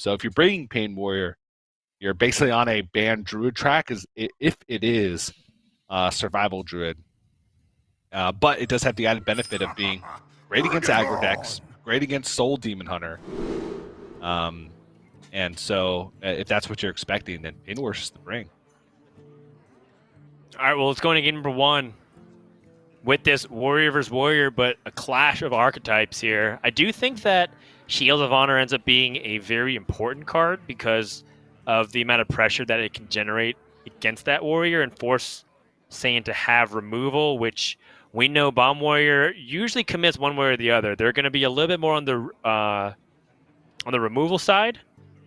So if you're bringing Pain Warrior, you're basically on a banned druid track, if it is survival druid. But it does have the added benefit of being great against aggro decks, great against Soul Demon Hunter. And so if that's what you're expecting, then Pain Warrior's the bring. All right, well, let's go into game number 1 with this Warrior versus Warrior, but a clash of archetypes here. I do think that Shield of Honor ends up being a very important card because of the amount of pressure that it can generate against that Warrior and force Saiyan to have removal, which we know Bomb Warrior usually commits one way or the other. They're going to be a little bit more on the removal side,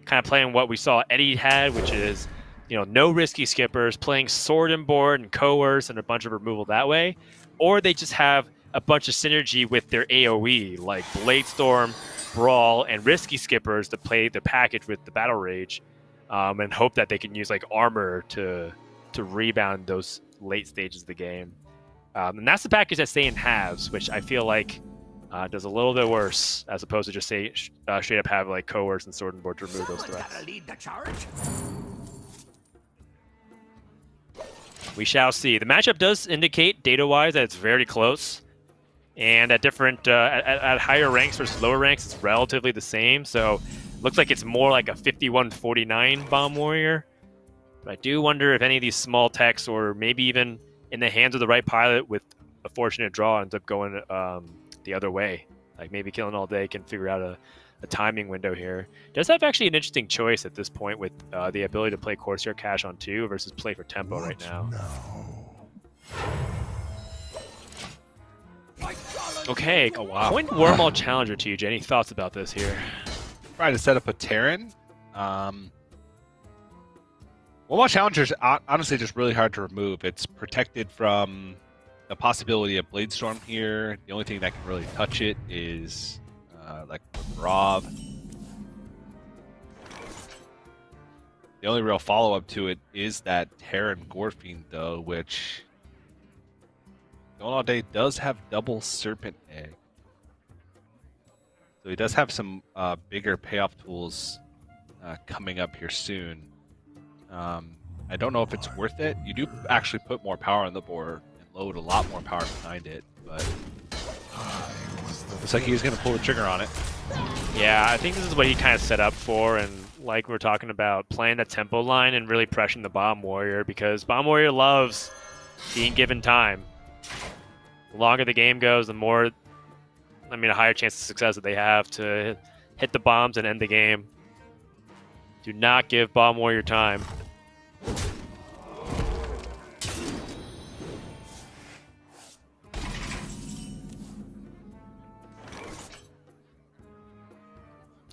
kind of playing what we saw Eddie had, which is, you know, no risky skippers, playing Sword and Board and Coerce and a bunch of removal that way. Or they just have a bunch of synergy with their AoE, like Blade Storm, Brawl, and risky skippers to play the package with the Battle Rage, and hope that they can use like armor to rebound those late stages of the game. And that's the package that Saiyan has, which I feel like does a little bit worse as opposed to just straight up have like Coerce and Sword and Board to remove those threats. Lead the charge. We shall see. The matchup does indicate data-wise that it's very close, and at different at higher ranks versus lower ranks, it's relatively the same. So, looks like it's more like a 51-49 Bomb Warrior. But I do wonder if any of these small techs, or maybe even in the hands of the right pilot with a fortunate draw, ends up going the other way. Like maybe killinallday can figure out a timing window here. Does have actually an interesting choice at this point with the ability to play Corsair Cash on 2 versus play for tempo right now. Okay, oh, wow. Point Wormhole Challenger to you, Jenny. Thoughts about this here? Trying to set up a Terran. Wormhole Challenger's honestly just really hard to remove. It's protected from the possibility of Blade Storm here. The only thing that can really touch it is like Rob. The only real follow-up to it is that Terran Gorefiend, though, which killinallday does have double Serpent Egg. So he does have some bigger payoff tools coming up here soon. I don't know if it's worth it. You do actually put more power on the board and load a lot more power behind it, but looks like he's going to pull the trigger on it. Yeah, I think this is what he kind of set up for, and like we're talking about, playing the tempo line and really pressuring the Bomb Warrior, because Bomb Warrior loves being given time. The longer the game goes, the more, a higher chance of success that they have to hit the bombs and end the game. Do not give Bomb Warrior time.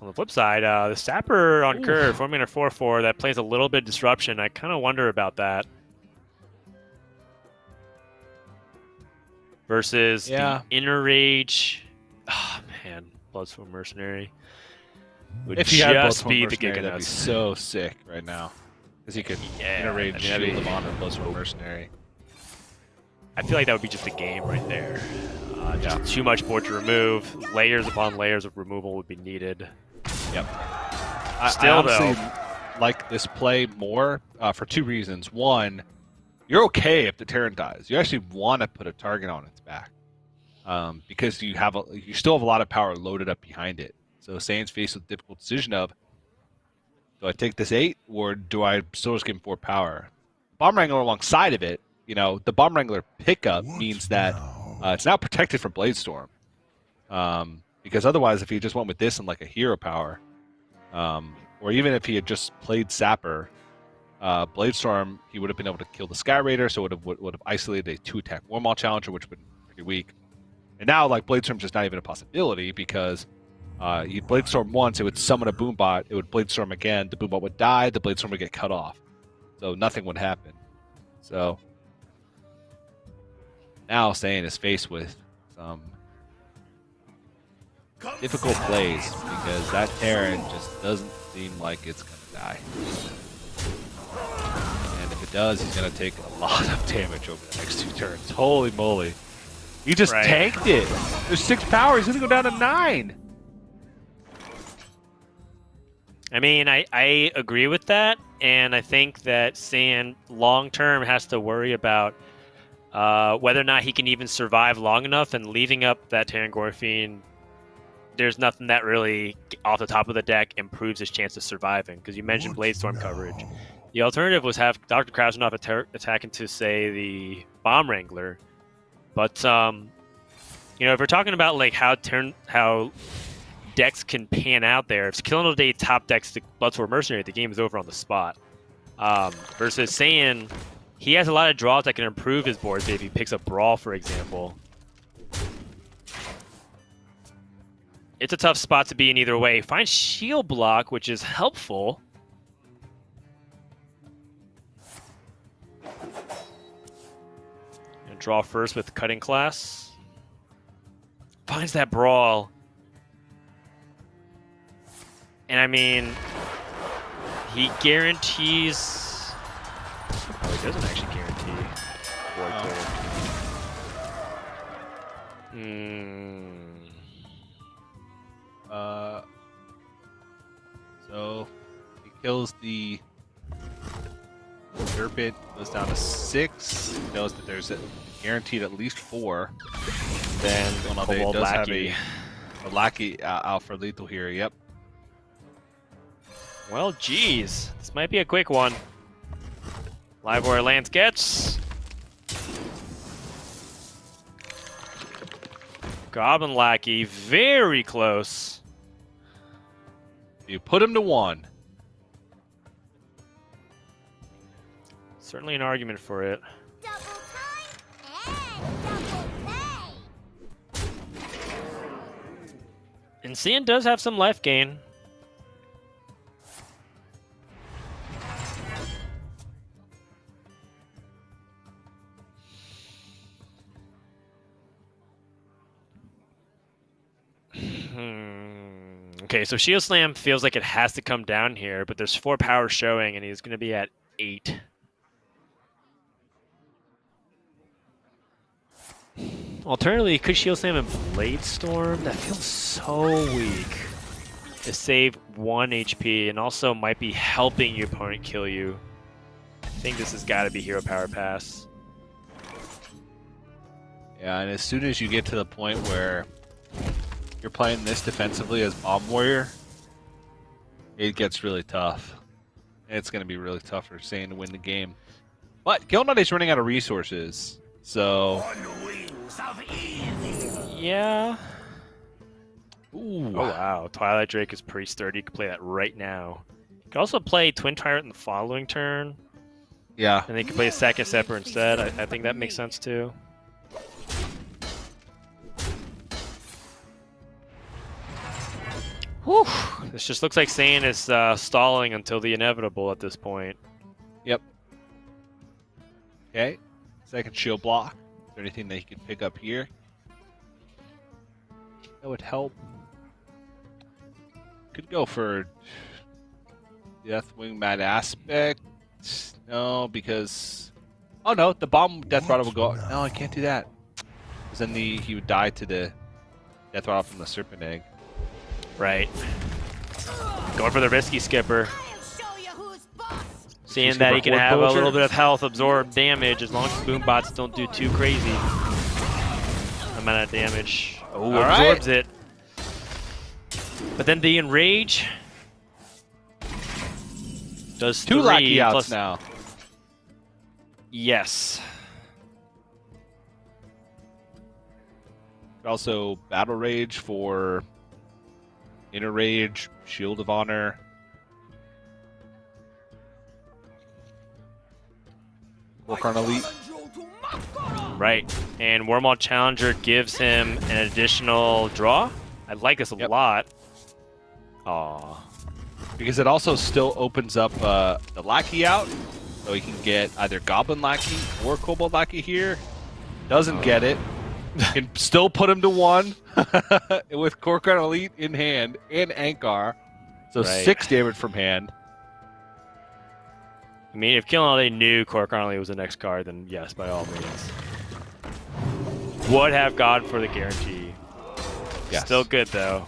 On the flip side, the Sapper on curve, forming a 4-4 that plays a little bit of disruption. I kind of wonder about that. Versus the Inner Rage. Oh, man. Bloodsworn Mercenary would if you just be the Giga, that'd be Giganuts. so sick right now. Because you could Inner Rage Shield of Honor Bloodsworn Mercenary. I feel like that would be just a game right there. Just too much board to remove. Layers upon layers of removal would be needed. Yep. Still, I honestly like this play more for two reasons. One, you're okay if the Terran dies. You actually want to put a target on its back because you still have a lot of power loaded up behind it. So Saiyan's faced with the difficult decision of, do I take this 8 or do I still just give him 4 power? Bomb Wrangler alongside of it, the Bomb Wrangler pickup means that it's now protected from Blade Storm. Because otherwise, if he just went with this and like a hero power, or even if he had just played Sapper, Blade Storm, he would have been able to kill the Sky Raider, so would have isolated a 2-attack Wormhole Challenger, which would have been pretty weak. And now, like, Blade Storm's just not even a possibility because you'd Blade Storm once, it would summon a Boombot, it would Blade Storm again, the Boombot would die, the Blade Storm would get cut off. So nothing would happen. So now Saiyan is faced with some difficult plays because that Terran just doesn't seem like it's going to die. And if it does, he's going to take a lot of damage over the next 2 turns. Holy moly. He just tanked it. There's 6 power. He's going to go down to 9. I mean, I agree with that, and I think that Saiyan long term has to worry about whether or not he can even survive long enough, and leaving up that Terangorphine, there's nothing that really, off the top of the deck, improves his chance of surviving, because you mentioned Bladestorm coverage. The alternative was have Dr. Krasnov attack into, say, the Bomb Wrangler, but you know, if we're talking about like how decks can pan out there, if Killinallday top decks the Bloodsword Mercenary, the game is over on the spot. Versus Saiyan, he has a lot of draws that can improve his board. Say if he picks up Brawl, for example. It's a tough spot to be in either way. Find Shield Block, which is helpful. And draw first with Cutting Class. Finds that Brawl. And I mean, he guarantees... Oh, he doesn't actually guarantee Void Clear. So he kills the Serpent, goes down to 6. He knows that there's a guaranteed at least 4. Then Killinallday does have a Lackey out for lethal here. Yep. Well, geez, this might be a quick one. Live where Lance gets. Goblin Lackey, very close. You put him to 1. Certainly an argument for it. Double time and double pay. And Saiyan does have some life gain. Okay, so Shield Slam feels like it has to come down here, but there's 4 power showing, and he's going to be at 8. Alternatively, could Shield Slam and Blade Storm? That feels so weak. To save 1 HP, and also might be helping your opponent kill you. I think this has got to be Hero Power Pass. Yeah, and as soon as you get to the point where you're playing this defensively as Bomb Warrior, it gets really tough. It's going to be really tough for Saiyan to win the game. But Killinallday's running out of resources, so... Yeah. Ooh. Oh, wow. Twilight Drake is pretty sturdy. You can play that right now. You can also play Twin Tyrant in the following turn. Yeah. And then you can play Second Stepper instead. I think that makes sense too. Whew. This just looks like Saiyan is stalling until the inevitable at this point. Yep. Okay. Second shield block. Is there anything that he can pick up here that would help? Could go for Deathwing Mad Aspect. No, because... Oh no, the bomb Death Throttle will go... No, I can't do that. Because then he would die to the Death Throttle from the Serpent Egg. Right. Going for the risky skipper. Seeing that he can have a little bit of health absorb damage as long as boombots don't do too crazy amount of damage. Oh, absorbs it. But then the enrage does 2 Lackey outs plus... now. Yes. Also Battle Rage for Inner Rage, Shield of Honor. Work on Elite. Right. And Wormhole Challenger gives him an additional draw. I like this a lot. Aww. Because it also still opens up the Lackey out. So he can get either Goblin Lackey or Kobold Lackey here. Doesn't get it. Can still put him to 1 with Korkon Elite in hand and Ankar. So 6 damage from hand. I mean, if Killinallday knew Korkon Elite was the next card, then yes, by all means. Would have gone for the guarantee. Yes. Still good, though.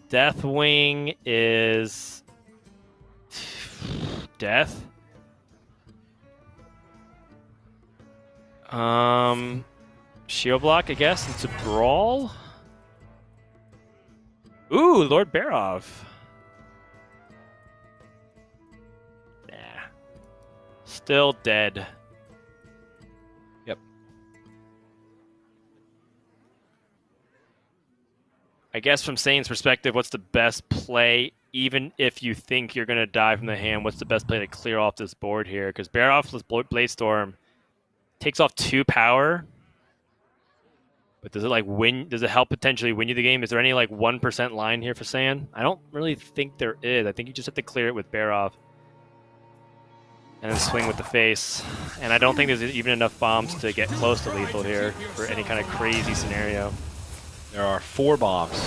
Deathwing is death. Shield block, I guess. It's a brawl. Ooh, Lord Barov. Nah. Still dead. Yep. I guess from Sane's perspective, what's the best play? Even if you think you're going to die from the hand, what's the best play to clear off this board here? Because Barov's Blade Storm takes off 2 power. But does it like win? Does it help potentially win you the game? Is there any like 1% line here for Saiyan? I don't really think there is. I think you just have to clear it with Barov. And then swing with the face. And I don't think there's even enough bombs to get close to lethal here for any kind of crazy scenario. There are 4 bombs.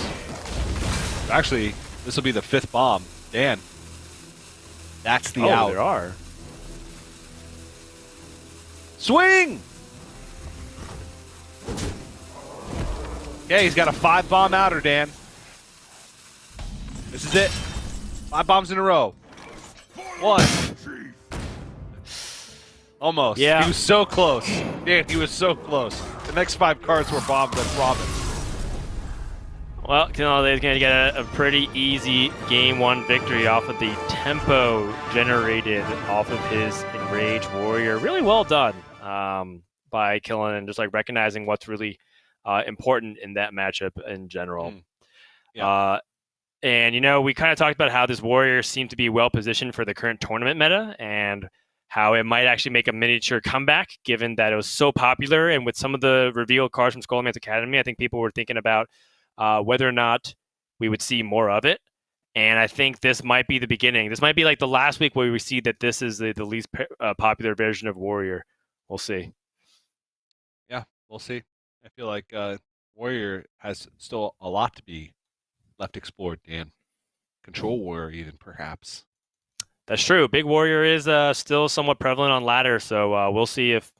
Actually, this will be the 5th bomb. Dan. That's the out. There are. Swing! Okay, he's got a 5 bomb outer, Dan. This is it. 5 bombs in a row. 1. Almost. Yeah. He was so close. Dan, he was so close. The next 5 cards were bombs, I promise. Well, Killinallday is going to get a pretty easy Game 1 victory off of the tempo generated off of his Enraged Warrior. Really well done by Killen, and just like recognizing what's really important in that matchup in general. Yeah. And, you know, we kind of talked about how this Warrior seemed to be well positioned for the current tournament meta and how it might actually make a miniature comeback given that it was so popular. And with some of the revealed cards from Skullman's Academy, I think people were thinking about whether or not we would see more of it. And I think this might be the beginning. This might be like the last week where we see that this is the least popular version of Warrior. We'll see. Yeah, we'll see. I feel like Warrior has still a lot to be left explored, Dan. Control Warrior even, perhaps. That's true. Big Warrior is still somewhat prevalent on ladder, so we'll see if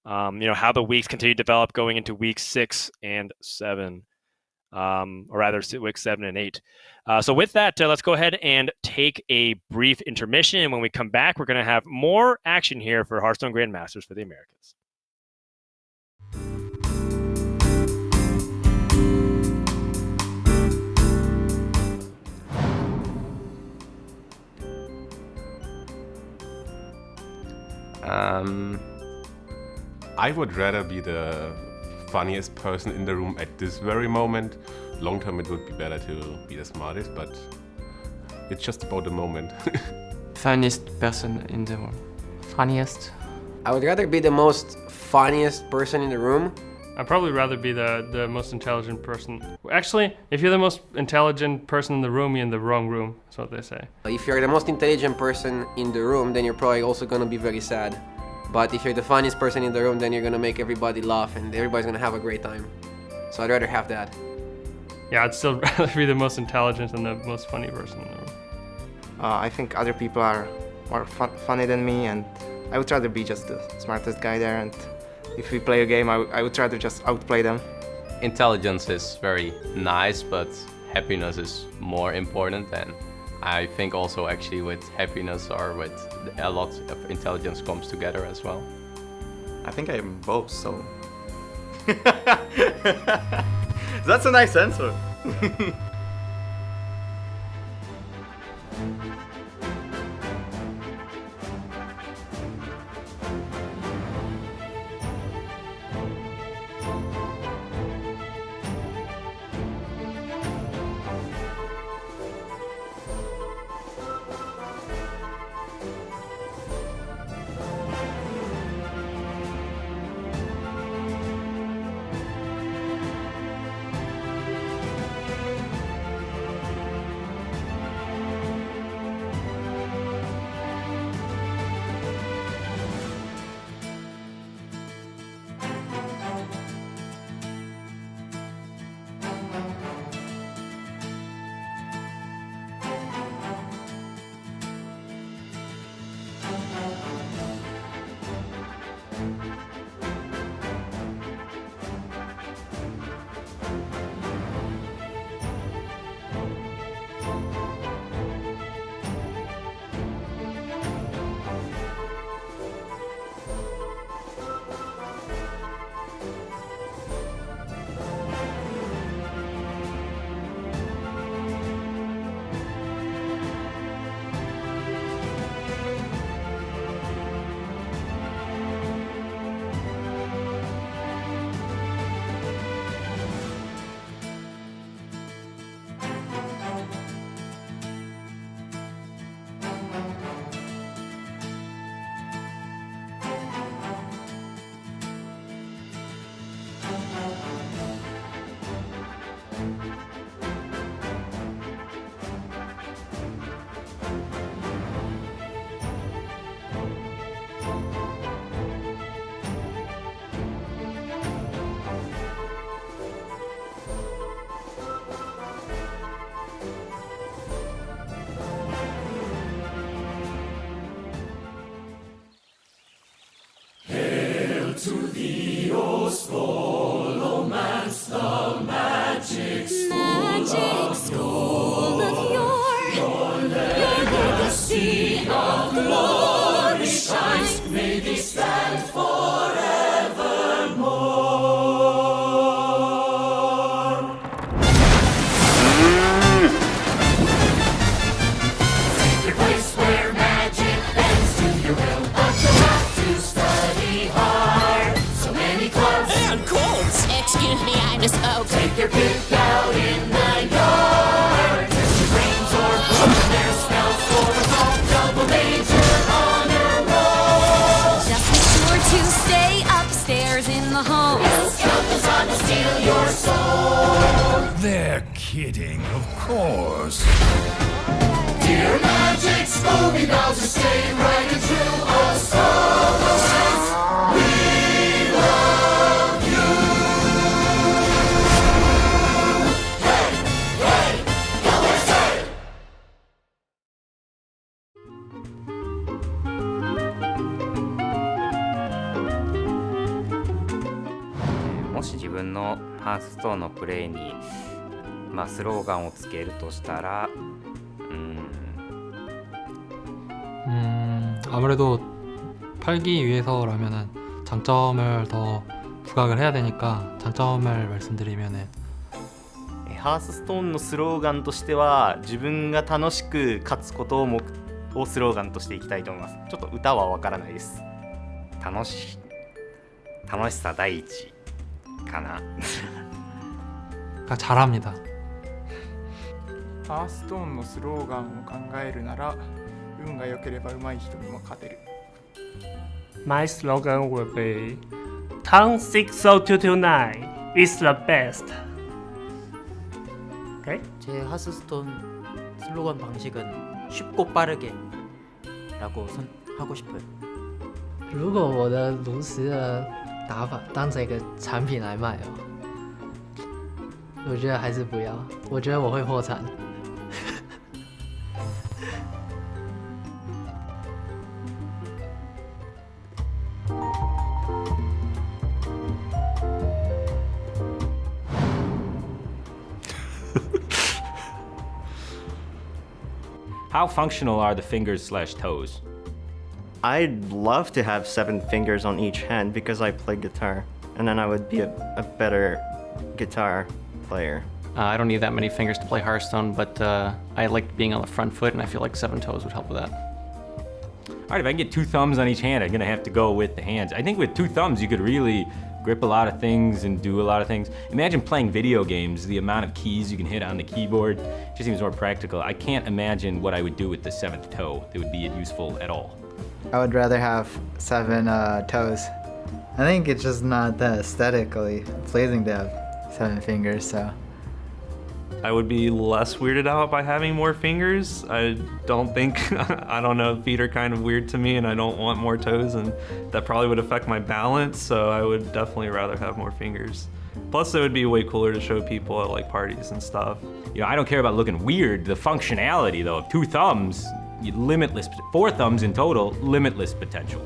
you know, how the weeks continue to develop going into week 6 and 7. Or rather, week 7 and 8. So with that, let's go ahead and take a brief intermission. And when we come back, we're going to have more action here for Hearthstone Grandmasters for the Americas. I would rather be the funniest person in the room at this very moment. Long term, it would be better to be the smartest, but it's just about the moment. Funniest person in the room. Funniest? I would rather be the most funniest person in the room. I'd probably rather be the most intelligent person. Actually, if you're the most intelligent person in the room, you're in the wrong room. That's what they say. If you're the most intelligent person in the room, then you're probably also going to be very sad. But if you're the funniest person in the room, then you're going to make everybody laugh and everybody's going to have a great time. So I'd rather have that. Yeah, I'd still rather be the most intelligent and the most funny person in the room. I think other people are more funny than me, and I would rather be just the smartest guy there, and if we play a game, I would rather just outplay them. Intelligence is very nice, but happiness is more important, and I think also actually with happiness or with a lot of intelligence comes together as well. I think I am both, so... That's a nice answer. Magic school of your legacy of glory shines. May they stand forevermore. Take your place where magic bends to your will, but you'll have to study hard. So many clubs and cults. Excuse me, I misspoke. Take your pick out in the yard. Test your brains or book their spells for a double major honor roll. Just be sure to stay upstairs in the hall. Else troubles on to steal your soul. They're kidding, of course. Dear Magic School, we vow to stay right and true. Oh, soloists, we love you. Hey, hey, USA! もし自分のハースストーンのプレイに、スローガンをつけるとしたら 아무래도 팔기 위해서라면은 장점을 더 부각을 해야 되니까 장점을 말씀드리면은 ハースストーンのスローガンとしては自分が楽しく勝つことをスローガンとしていきたいと思います。ちょっと歌はわからないです。楽しさ第一かな 잘합니다. ハーストーンのスローガンを考えるなら運が良ければ上手い人にも勝てる。 My slogan will be Town 60229 is the best. Okay? 제 하스스톤 슬로건 방식은 쉽고 빠르게 라고 하고 싶어요. 如果我的炉石的打法当成一个产品来卖我觉得还是不要，我觉得我会破产。How functional are the fingers/toes? I'd love to have 7 fingers on each hand because I play guitar, and then I would be a better guitar player. I don't need that many fingers to play Hearthstone, but I like being on the front foot, and I feel like 7 toes would help with that. All right, if I can get 2 thumbs on each hand, I'm gonna have to go with the hands. I think with 2 thumbs, you could really grip a lot of things and do a lot of things. Imagine playing video games, the amount of keys you can hit on the keyboard just seems more practical. I can't imagine what I would do with the 7th toe that would be useful at all. I would rather have 7 toes. I think it's just not that aesthetically pleasing to have 7 fingers, so. I would be less weirded out by having more fingers. I don't think, I don't know, feet are kind of weird to me and I don't want more toes, and that probably would affect my balance, so I would definitely rather have more fingers. Plus it would be way cooler to show people at like parties and stuff. You know, I don't care about looking weird. The functionality though, of 2 thumbs, limitless, 4 thumbs in total, limitless potential.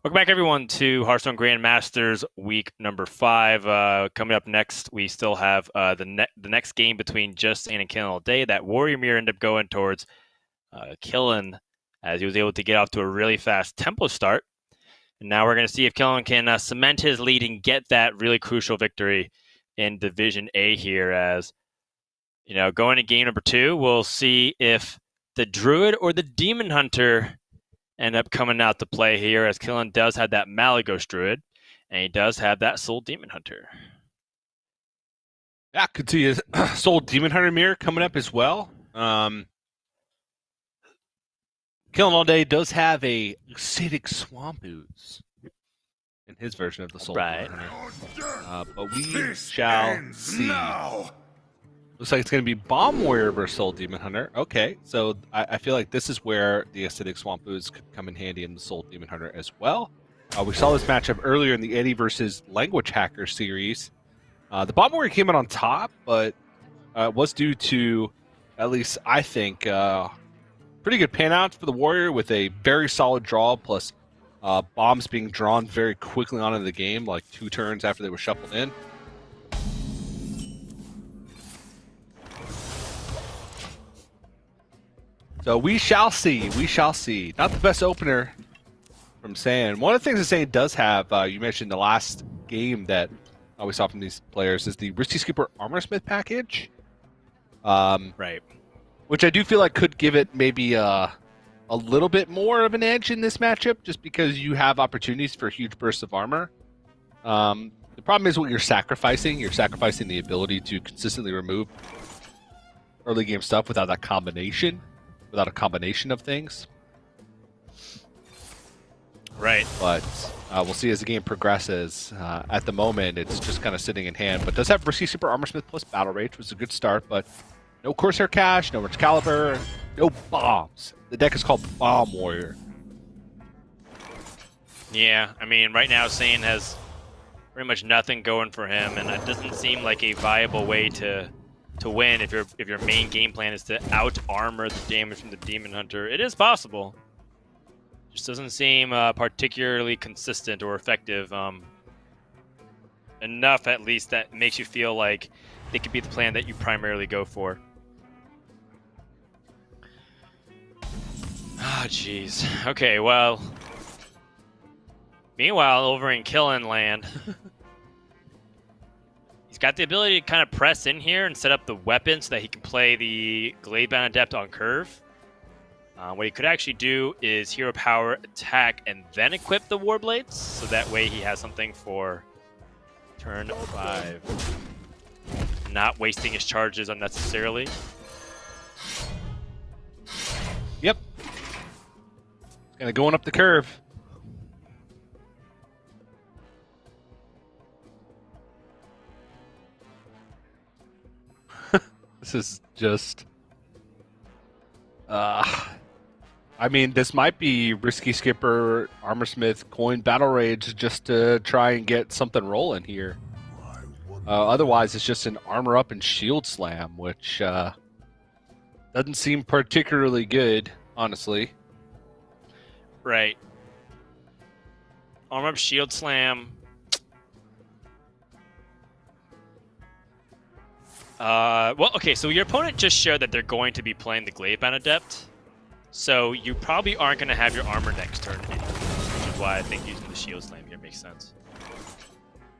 Welcome back, everyone, to Hearthstone Grandmasters week number 5. Coming up next, we still have the next game between justsaiyan and killinallday. That Warrior Mirror ended up going towards Killin, as he was able to get off to a really fast tempo start. And now we're going to see if Killin can cement his lead and get that really crucial victory in Division A here. As going to game number 2, we'll see if the Druid or the Demon Hunter end up coming out to play here, as Killin does have that Malygos Druid, and he does have that Soul Demon Hunter. Yeah, could see his Soul Demon Hunter mirror coming up as well. Killinallday does have a acidic swamp ooze in his version of the Soul Demon Hunter. But we shall see. Now. Looks like it's going to be Bomb Warrior versus Soul Demon Hunter. Okay, so I feel like this is where the acidic swamp ooze could come in handy in the Soul Demon Hunter as well. We saw this matchup earlier in the Eddie versus Language Hacker series. The Bomb Warrior came in on top, but was due to, at least I think, pretty good panouts for the Warrior with a very solid draw, plus bombs being drawn very quickly onto the game, like 2 turns after they were shuffled in. So we shall see. We shall see. Not the best opener from Saiyan. One of the things that Saiyan does have, you mentioned the last game that we saw from these players, is the Risky Skipper Armorsmith package. Right. Which I do feel like could give it maybe a little bit more of an edge in this matchup, just because you have opportunities for huge bursts of armor. The problem is what you're sacrificing. You're sacrificing the ability to consistently remove early game stuff without that combination. Without a combination of things. Right. But we'll see as the game progresses. At the moment, it's just kind of sitting in hand. But does have Risky Super Armorsmith plus Battle Rage, which is a good start. But no Corsair Cash, no Excalibur, no bombs. The deck is called Bomb Warrior. Yeah, I mean, right now, Saiyan has pretty much nothing going for him, and it doesn't seem like a viable way to win if your main game plan is to out armor the damage from the Demon Hunter. It is possible. Just doesn't seem particularly consistent or effective enough, at least, that makes you feel like it could be the plan that you primarily go for. Ah, jeez. Okay, well. Meanwhile, over in Killin land, he's got the ability to kind of press in here and set up the weapon so that he can play the Gladebound Adept on curve. What he could actually do is Hero Power, attack, and then equip the Warblades, so that way he has something for turn 5. Not wasting his charges unnecessarily. Yep. Kind of going up the curve. This is just... I mean, this might be Risky Skipper, Armorsmith, Coin, Battle Rage just to try and get something rolling here. Otherwise, it's just an Armor Up and Shield Slam, which doesn't seem particularly good, honestly. Right. Armor Up, Shield Slam. Well, okay, so your opponent just showed that they're going to be playing the Gladebound Adept. So you probably aren't going to have your armor next turn anyway, which is why I think using the Shield Slam here makes sense.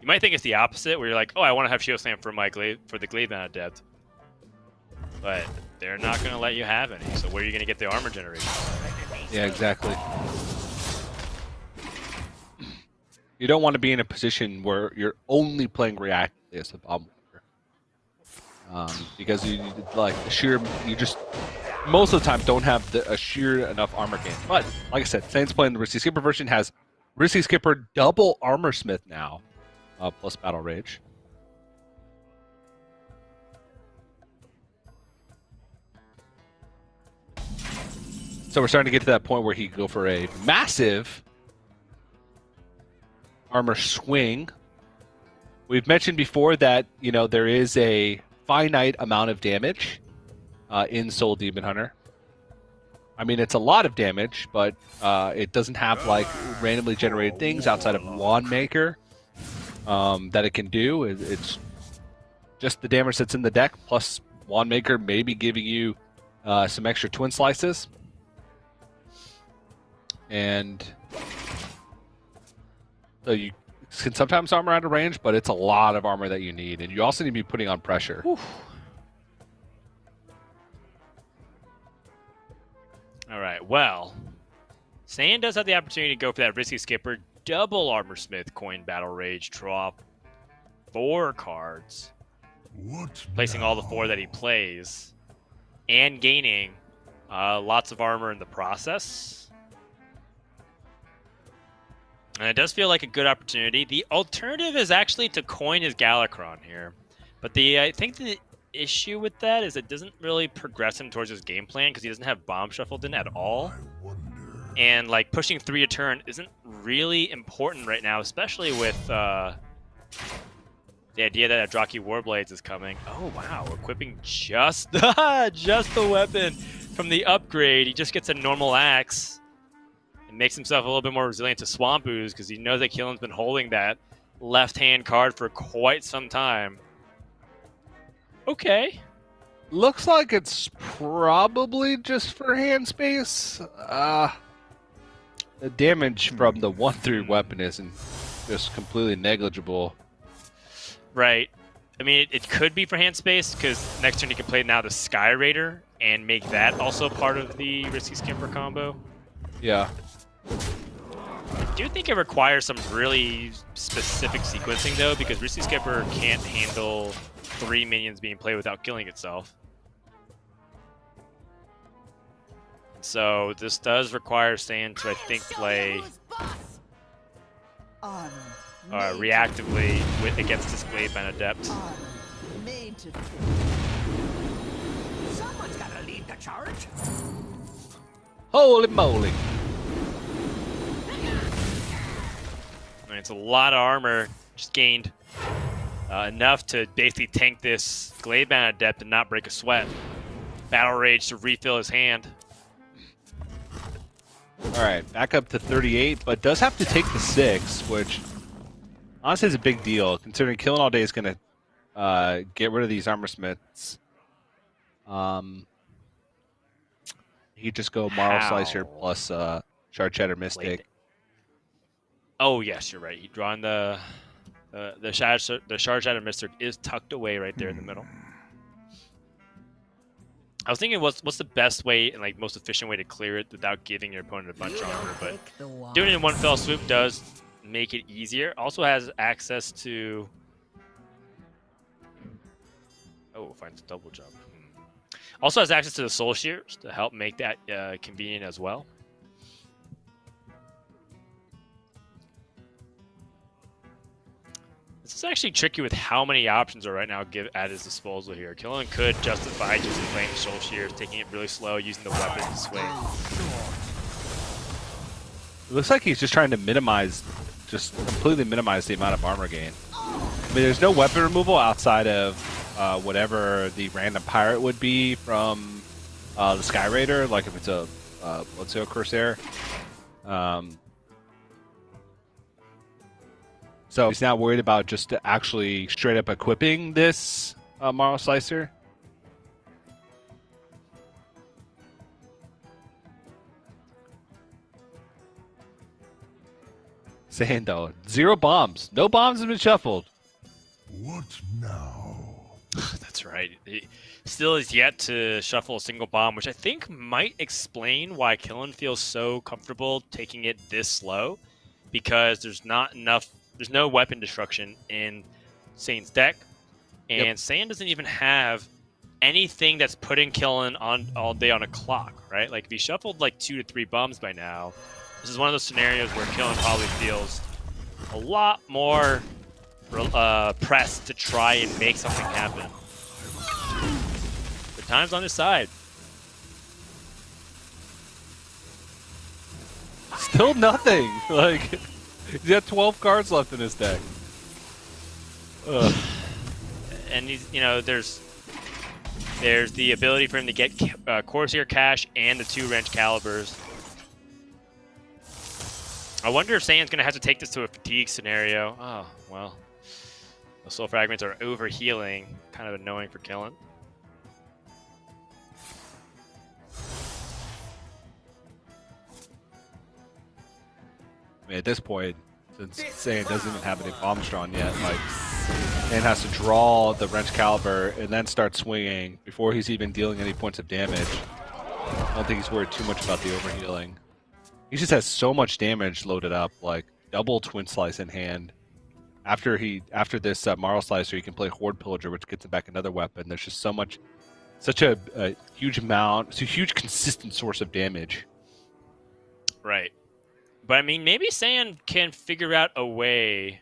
You might think it's the opposite, where you're like, oh, I want to have Shield Slam for the Gladebound Adept. But they're not going to let you have any, so where are you going to get the armor generation? Yeah, exactly. You don't want to be in a position where you're only playing reactively as a Bomb Warrior. Because you just most of the time don't have a sheer enough armor gain. But like I said, Saints playing the Risky Skipper version has Risky Skipper double Armorsmith now, plus Battle Rage. So we're starting to get to that point where he can go for a massive armor swing. We've mentioned before that, there is a finite amount of damage in Soul Demon Hunter. I mean, it's a lot of damage, but it doesn't have like randomly generated things outside of Wand Maker that it can do. It's just the damage that's in the deck plus Wand Maker maybe giving you some extra Twin Slices. And so you can sometimes armor out of range, but it's a lot of armor that you need. And you also need to be putting on pressure. Whew. All right, well, Saiyan does have the opportunity to go for that Risky Skipper, double Armor Smith, Coin Battle Rage, draw 4 cards, placing all the 4 that he plays, and gaining lots of armor in the process. And it does feel like a good opportunity. The alternative is actually to coin his Galakron here, but I think the issue with that is it doesn't really progress him towards his game plan because he doesn't have Bomb Shuffled in at all. And like pushing 3 a turn isn't really important right now, especially with the idea that Adraki Warblades is coming. Oh wow, equipping just the weapon from the upgrade. He just gets a normal axe and makes himself a little bit more resilient to Swamp Ooze because he knows that Killen's been holding that left-hand card for quite some time. Okay. Looks like it's probably just for hand space. The damage from the 1/3 weapon isn't just completely negligible. Right. I mean, it could be for hand space because next turn you can play now the Sky Raider and make that also part of the Risky Skipper combo. Yeah. I do think it requires some really specific sequencing though, because Risky Skipper can't handle 3 minions being played without killing itself. So this does require Saiyan to, I think, play reactively against this Glademan Adept. Someone's gotta lead the charge. Holy moly! I mean, it's a lot of armor just gained. Enough to basically tank this Glademan Adept and not break a sweat. Battle Rage to refill his hand. Alright, back up to 38, but does have to take the 6, which honestly is a big deal, considering Killing All Day is going to get rid of these Armor Smiths. He just go Marl Slicer plus Shard Shatter Mystic. Oh yes, you're right. He drawn the Shard Shatter Mystic is tucked away right there in the middle. I was thinking what's the best way and like most efficient way to clear it without giving your opponent a bunch of armor, but doing it in one fell swoop does make it easier. Also has access to finds a double jump. Also has access to the Soul Shears to help make that convenient as well. This is actually tricky with how many options are right now at his disposal here. Killen could justify just playing Soul Shears, taking it really slow, using the weapon to swing. It looks like he's just trying to completely minimize the amount of armor gain. I mean, there's no weapon removal outside of whatever the random pirate would be from the Sky Raider, like if it's a Bloodsail Corsair. So he's not worried about just actually straight up equipping this Marl Slicer. Saying though, 0 bombs. No bombs have been shuffled. What now? That's right. He still is yet to shuffle a single bomb, which I think might explain why Killen feels so comfortable taking it this slow, because there's no weapon destruction in Saiyann's deck, and Saiyan doesn't even have anything that's putting Killen on all day on a clock, right? Like if he shuffled like 2 to 3 bombs by now, this is one of those scenarios where Killen probably feels a lot more pressed to try and make something happen. But time's on his side. Still nothing. Like he's got 12 cards left in his deck. And he's, there's There's the ability for him to get Corsair Cash and the 2 Wrench Calibers. I wonder if Saiyan's going to have to take this to a fatigue scenario. Oh, well. The Soul Fragments are over-healing. Kind of annoying for killing. I mean, at this point, since Saiyan doesn't even have any bomb strong yet, like, Saiyan has to draw the Wrench Caliber and then start swinging before he's even dealing any points of damage. I don't think he's worried too much about the overhealing. He just has so much damage loaded up, like double Twin Slice in hand. After this Marl Slicer, he can play Horde Pillager, which gets him back another weapon. There's just such a huge amount, it's a huge consistent source of damage. Right. But I mean, maybe Saiyan can figure out a way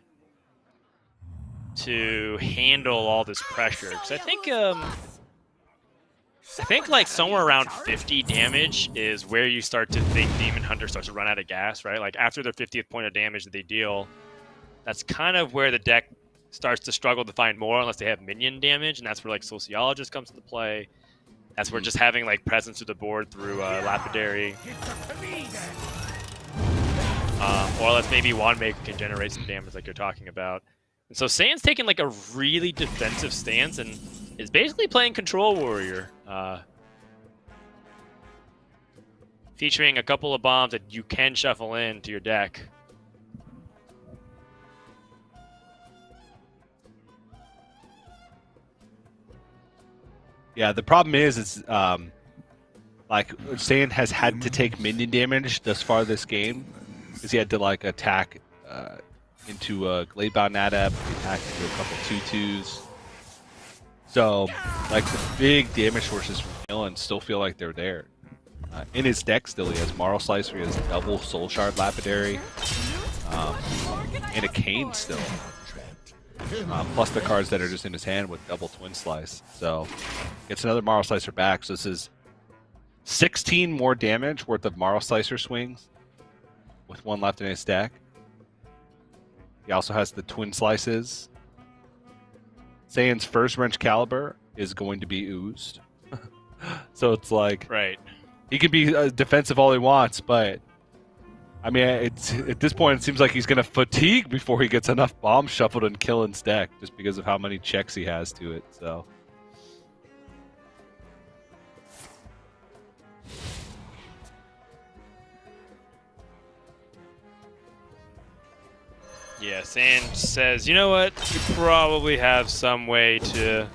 to handle all this pressure. Because I think like somewhere around 50 damage is where you start to think Demon Hunter starts to run out of gas, right? Like after their 50th point of damage that they deal, that's kind of where the deck starts to struggle to find more unless they have minion damage, and that's where like Sociologist comes into play. That's where just having like presence to the board through Lapidary. Or unless maybe Wandmaker can generate some damage like you're talking about. And so Saiyan's taking like a really defensive stance and is basically playing Control Warrior. Featuring a couple of bombs that you can shuffle into your deck. Yeah, the problem is like Saiyan has had to take minion damage thus far this game because he had to like attack into a Gladebound Adept, attack into a couple 2/2s. So like the big damage sources from Killen still feel like they're there. In his deck still he has Marl Slicer, he has double Soul Shard Lapidary, and a Cane still. Plus the cards that are just in his hand with double Twin Slice. So gets another Marl Slicer back. So this is 16 more damage worth of Marl Slicer swings with one left in his deck. He also has the Twin Slices. Saiyan's first Wrench Caliber is going to be oozed. So it's like, right. He can be defensive all he wants, but I mean, it's at this point it seems like he's going to fatigue before he gets enough bombs shuffled in Killen's deck, just because of how many checks he has to it. So. Yeah, Saiyan says, you know what? You probably have some way to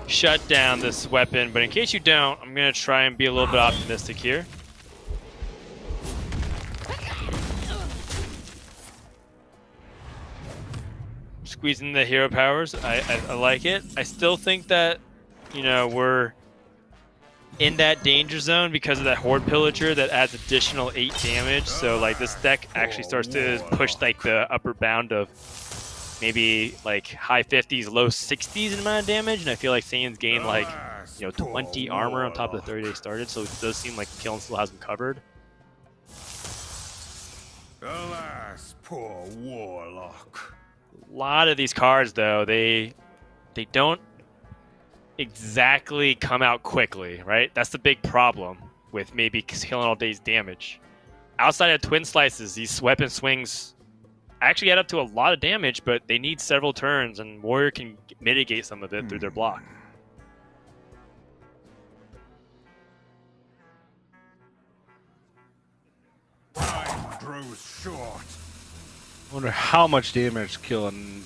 shut down this weapon, but in case you don't, I'm going to try and be a little bit optimistic here. Squeezing the hero powers, I like it. I still think that, you know, we're in that danger zone because of that Horde Pillager that adds additional 8 damage. So like this deck actually starts to push like the upper bound of maybe like high 50s, low 60s in amount of damage. And I feel like Saiyan's gained like, you know, 20 armor on top of the 30 they started. So it does seem like Killen still has him covered. Alas, poor Warlock. A lot of these cards though, they don't exactly come out quickly, right? That's the big problem with maybe Killing All Day's damage. Outside of Twin Slices, these weapon swings actually add up to a lot of damage, but they need several turns, and Warrior can mitigate some of it through their block. Time grows short. I wonder how much damage Killen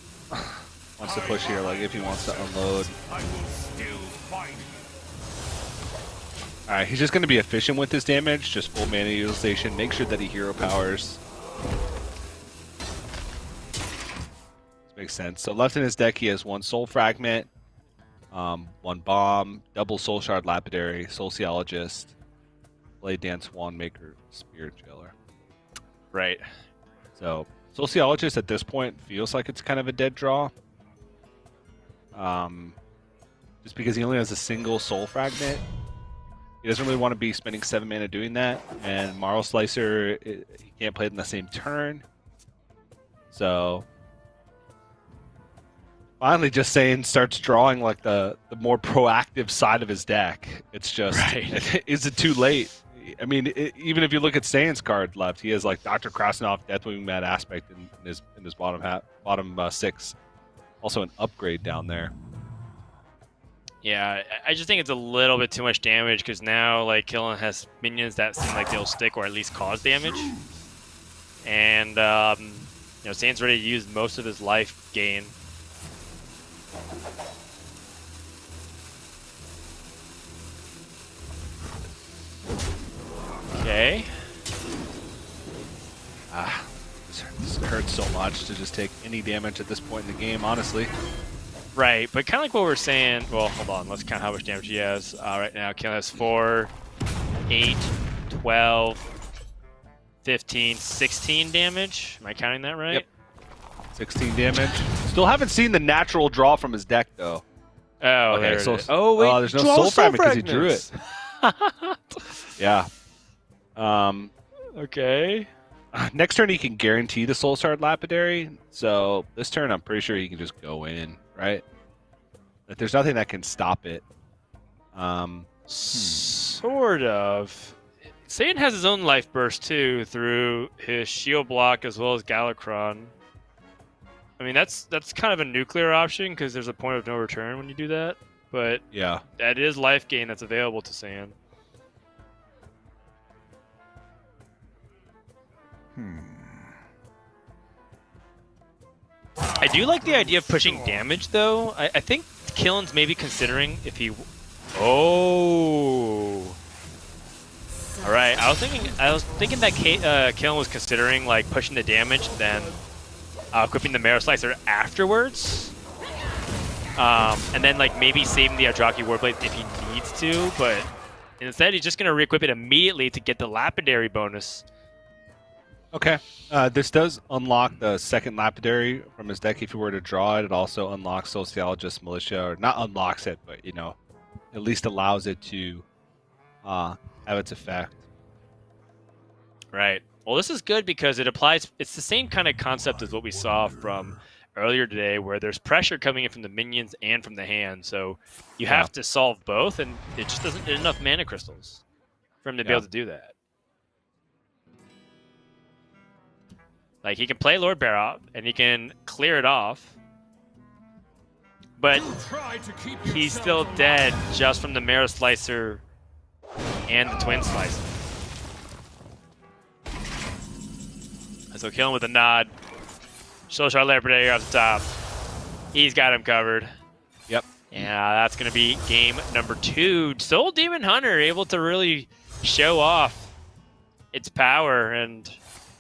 wants to push here, like if he wants to unload. I will still fight. Alright, he's just going to be efficient with his damage, just full mana utilization, make sure that he hero powers. This makes sense. So left in his deck he has 1 Soul Fragment, 1 Bomb, double Soul Shard Lapidary, Sociologist, Blade Dance, Wandmaker, Spirit Jailer. Right. So Sociologist at this point feels like it's kind of a dead draw. Just because he only has a single Soul Fragment. He doesn't really want to be spending 7 mana doing that. And Marl Slicer, he can't play it in the same turn. So Finally, just saying starts drawing like the more proactive side of his deck. It's just, is it too late? I mean, even if you look at Saiyan's card left, he has like Dr. Krasnov, Deathwing Mad Aspect in his bottom 6. Also an upgrade down there. Yeah, I just think it's a little bit too much damage because now like Killen has minions that seem like they'll stick or at least cause damage, and Saiyan's ready to use most of his life gain. Okay. This hurts so much to just take any damage at this point in the game, honestly. Right, but kind of like what we're saying. Well, hold on. Let's count how much damage he has right now. Killen has 4, 8, 12, 15, 16 damage. Am I counting that right? Yep. 16 damage. Still haven't seen the natural draw from his deck, though. Oh, okay, there so it is. Oh, wait. there's no soul fragment because he drew it. Fragments. Yeah. Okay. Next turn he can guarantee the Soul Shard Lapidary, so this turn I'm pretty sure he can just go in, right? Like, there's nothing that can stop it. Sort of. Saiyan has his own life burst too through his shield block as well as Galakron. I mean that's kind of a nuclear option because there's a point of no return when you do that, but yeah, that is life gain that's available to Saiyan. I do like the idea of pushing damage, though. I think Killen's maybe considering if he... Oh! Alright, I was thinking that Killen was considering like pushing the damage, then equipping the Marrow Slicer afterwards. And then like maybe saving the Adraki Warblade if he needs to, but instead he's just going to re-equip it immediately to get the Lapidary bonus. Okay. This does unlock the second Lapidary from his deck if you were to draw it. It also unlocks Sociologist Militia, or not unlocks it, but, at least allows it to have its effect. Right. Well, this is good because it applies... It's the same kind of concept as what we saw from earlier today, where there's pressure coming in from the minions and from the hand, so you have to solve both, and it just doesn't get enough mana crystals for him to be able to do that. Like, he can play Lord Barrow, and he can clear it off, but he's still dead just from the Marrow Slicer and the Twin Slicer. So kill him with a nod. Soul Shard Lapidary off the top. He's got him covered. Yep. Yeah, that's going to be game number 2. Soul Demon Hunter able to really show off its power and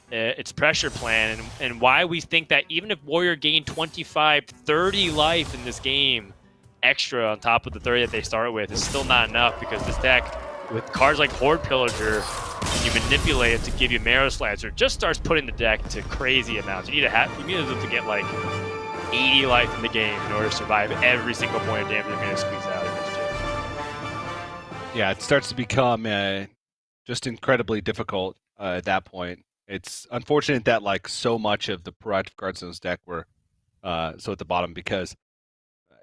its pressure plan, and why we think that even if Warrior gained 25, 30 life in this game extra on top of the 30 that they start with is still not enough, because this deck, with cards like Horde Pillager, you manipulate it to give you Marrow Slicer, just starts putting the deck to crazy amounts. You need to get like 80 life in the game in order to survive every single point of damage you're going to squeeze out against you. Yeah, it starts to become just incredibly difficult at that point. It's unfortunate that like so much of the proactive cards in this deck were so at the bottom, because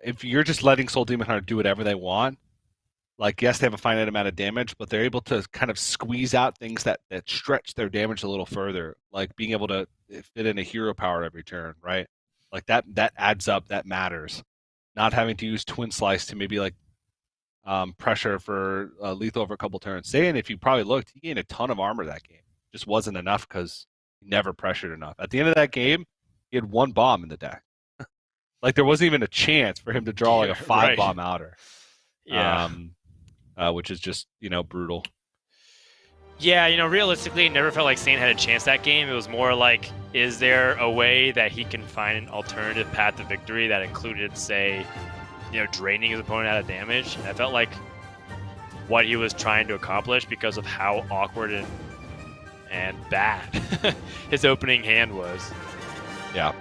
if you're just letting Soul Demon Hunter do whatever they want, like, yes, they have a finite amount of damage, but they're able to kind of squeeze out things that stretch their damage a little further, like being able to fit in a hero power every turn, right? Like that adds up, that matters. Not having to use Twin Slice to maybe like pressure for lethal over a couple turns. Saying, if you probably looked, he gained a ton of armor that game. Just wasn't enough because he never pressured enough. At the end of that game, he had 1 bomb in the deck. Like, there wasn't even a chance for him to draw like a 5 bomb outer. Yeah. Which is just, brutal. Yeah, realistically, it never felt like Saiyan had a chance that game. It was more like, is there a way that he can find an alternative path to victory that included, say, draining his opponent out of damage? And I felt like what he was trying to accomplish, because of how awkward and bad his opening hand was. Yeah.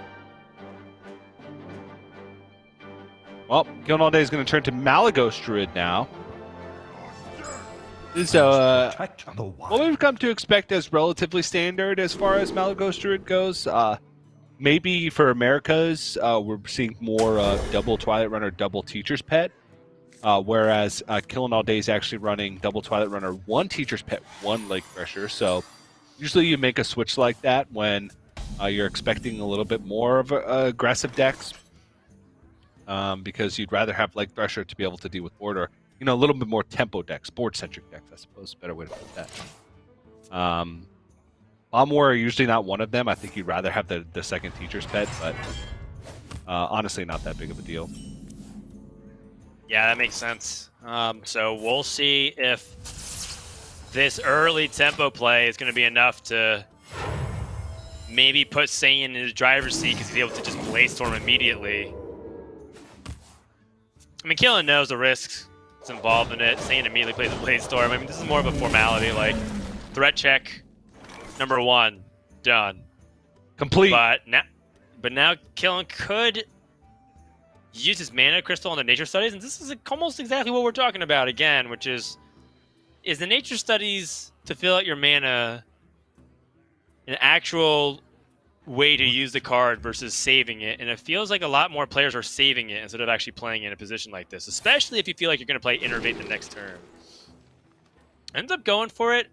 Well, Killinallday is going to turn to Malygos Druid now. So, what we've come to expect as relatively standard as far as Malygos Druid goes. maybe for Americas, we're seeing more double Twilight Runner, double Teacher's Pet, whereas killinallday is actually running double Twilight Runner, 1 Teacher's Pet, 1 Leg Pressure. So usually you make a switch like that when you're expecting a little bit more of aggressive decks, because you'd rather have Leg Pressure to be able to deal with board, or a little bit more tempo decks, board-centric decks, I suppose is a better way to put that. Bomb War are usually not one of them. I think you'd rather have the second Teacher's Pet, but honestly not that big of a deal. Yeah, that makes sense. So we'll see if this early tempo play is going to be enough to maybe put Saiyan in his driver's seat because he's able to just Blazestorm immediately. I mean, Killen knows the risks that's involved in it. Saiyan immediately plays the Blazestorm. I mean, this is more of a formality, like threat check, number 1, done. Complete. But now Killen could use his mana crystal on the nature studies, and this is almost exactly what we're talking about again, which is the nature studies to fill out your mana an actual way to use the card versus saving it, and it feels like a lot more players are saving it instead of actually playing in a position like this, especially if you feel like you're going to play Innervate the next turn. Ends up going for it.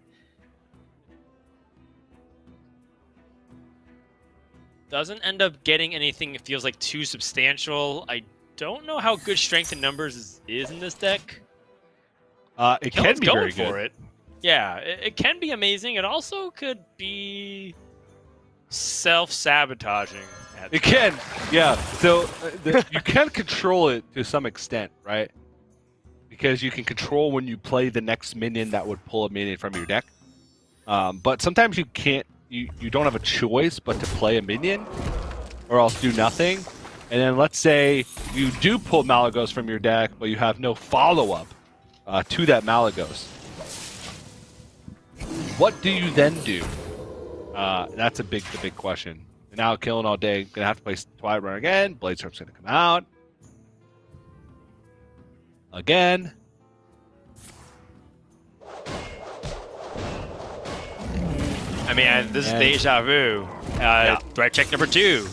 Doesn't end up getting anything that feels like too substantial. I don't know how good Strength in Numbers is in this deck. It can be very for good. it. Yeah, it can be amazing. It also could be self-sabotaging. It can, yeah. So you can control it to some extent, right? Because you can control when you play the next minion that would pull a minion from your deck. But sometimes you can't. You don't have a choice but to play a minion, or else do nothing. And then let's say you do pull Malygos from your deck, but you have no follow-up to that Malygos. What do you then do? That's the big question. And now killinallday gonna have to play Twilight Runner again. Bladestorm's gonna come out again. I mean, this is deja vu. Threat check number 2.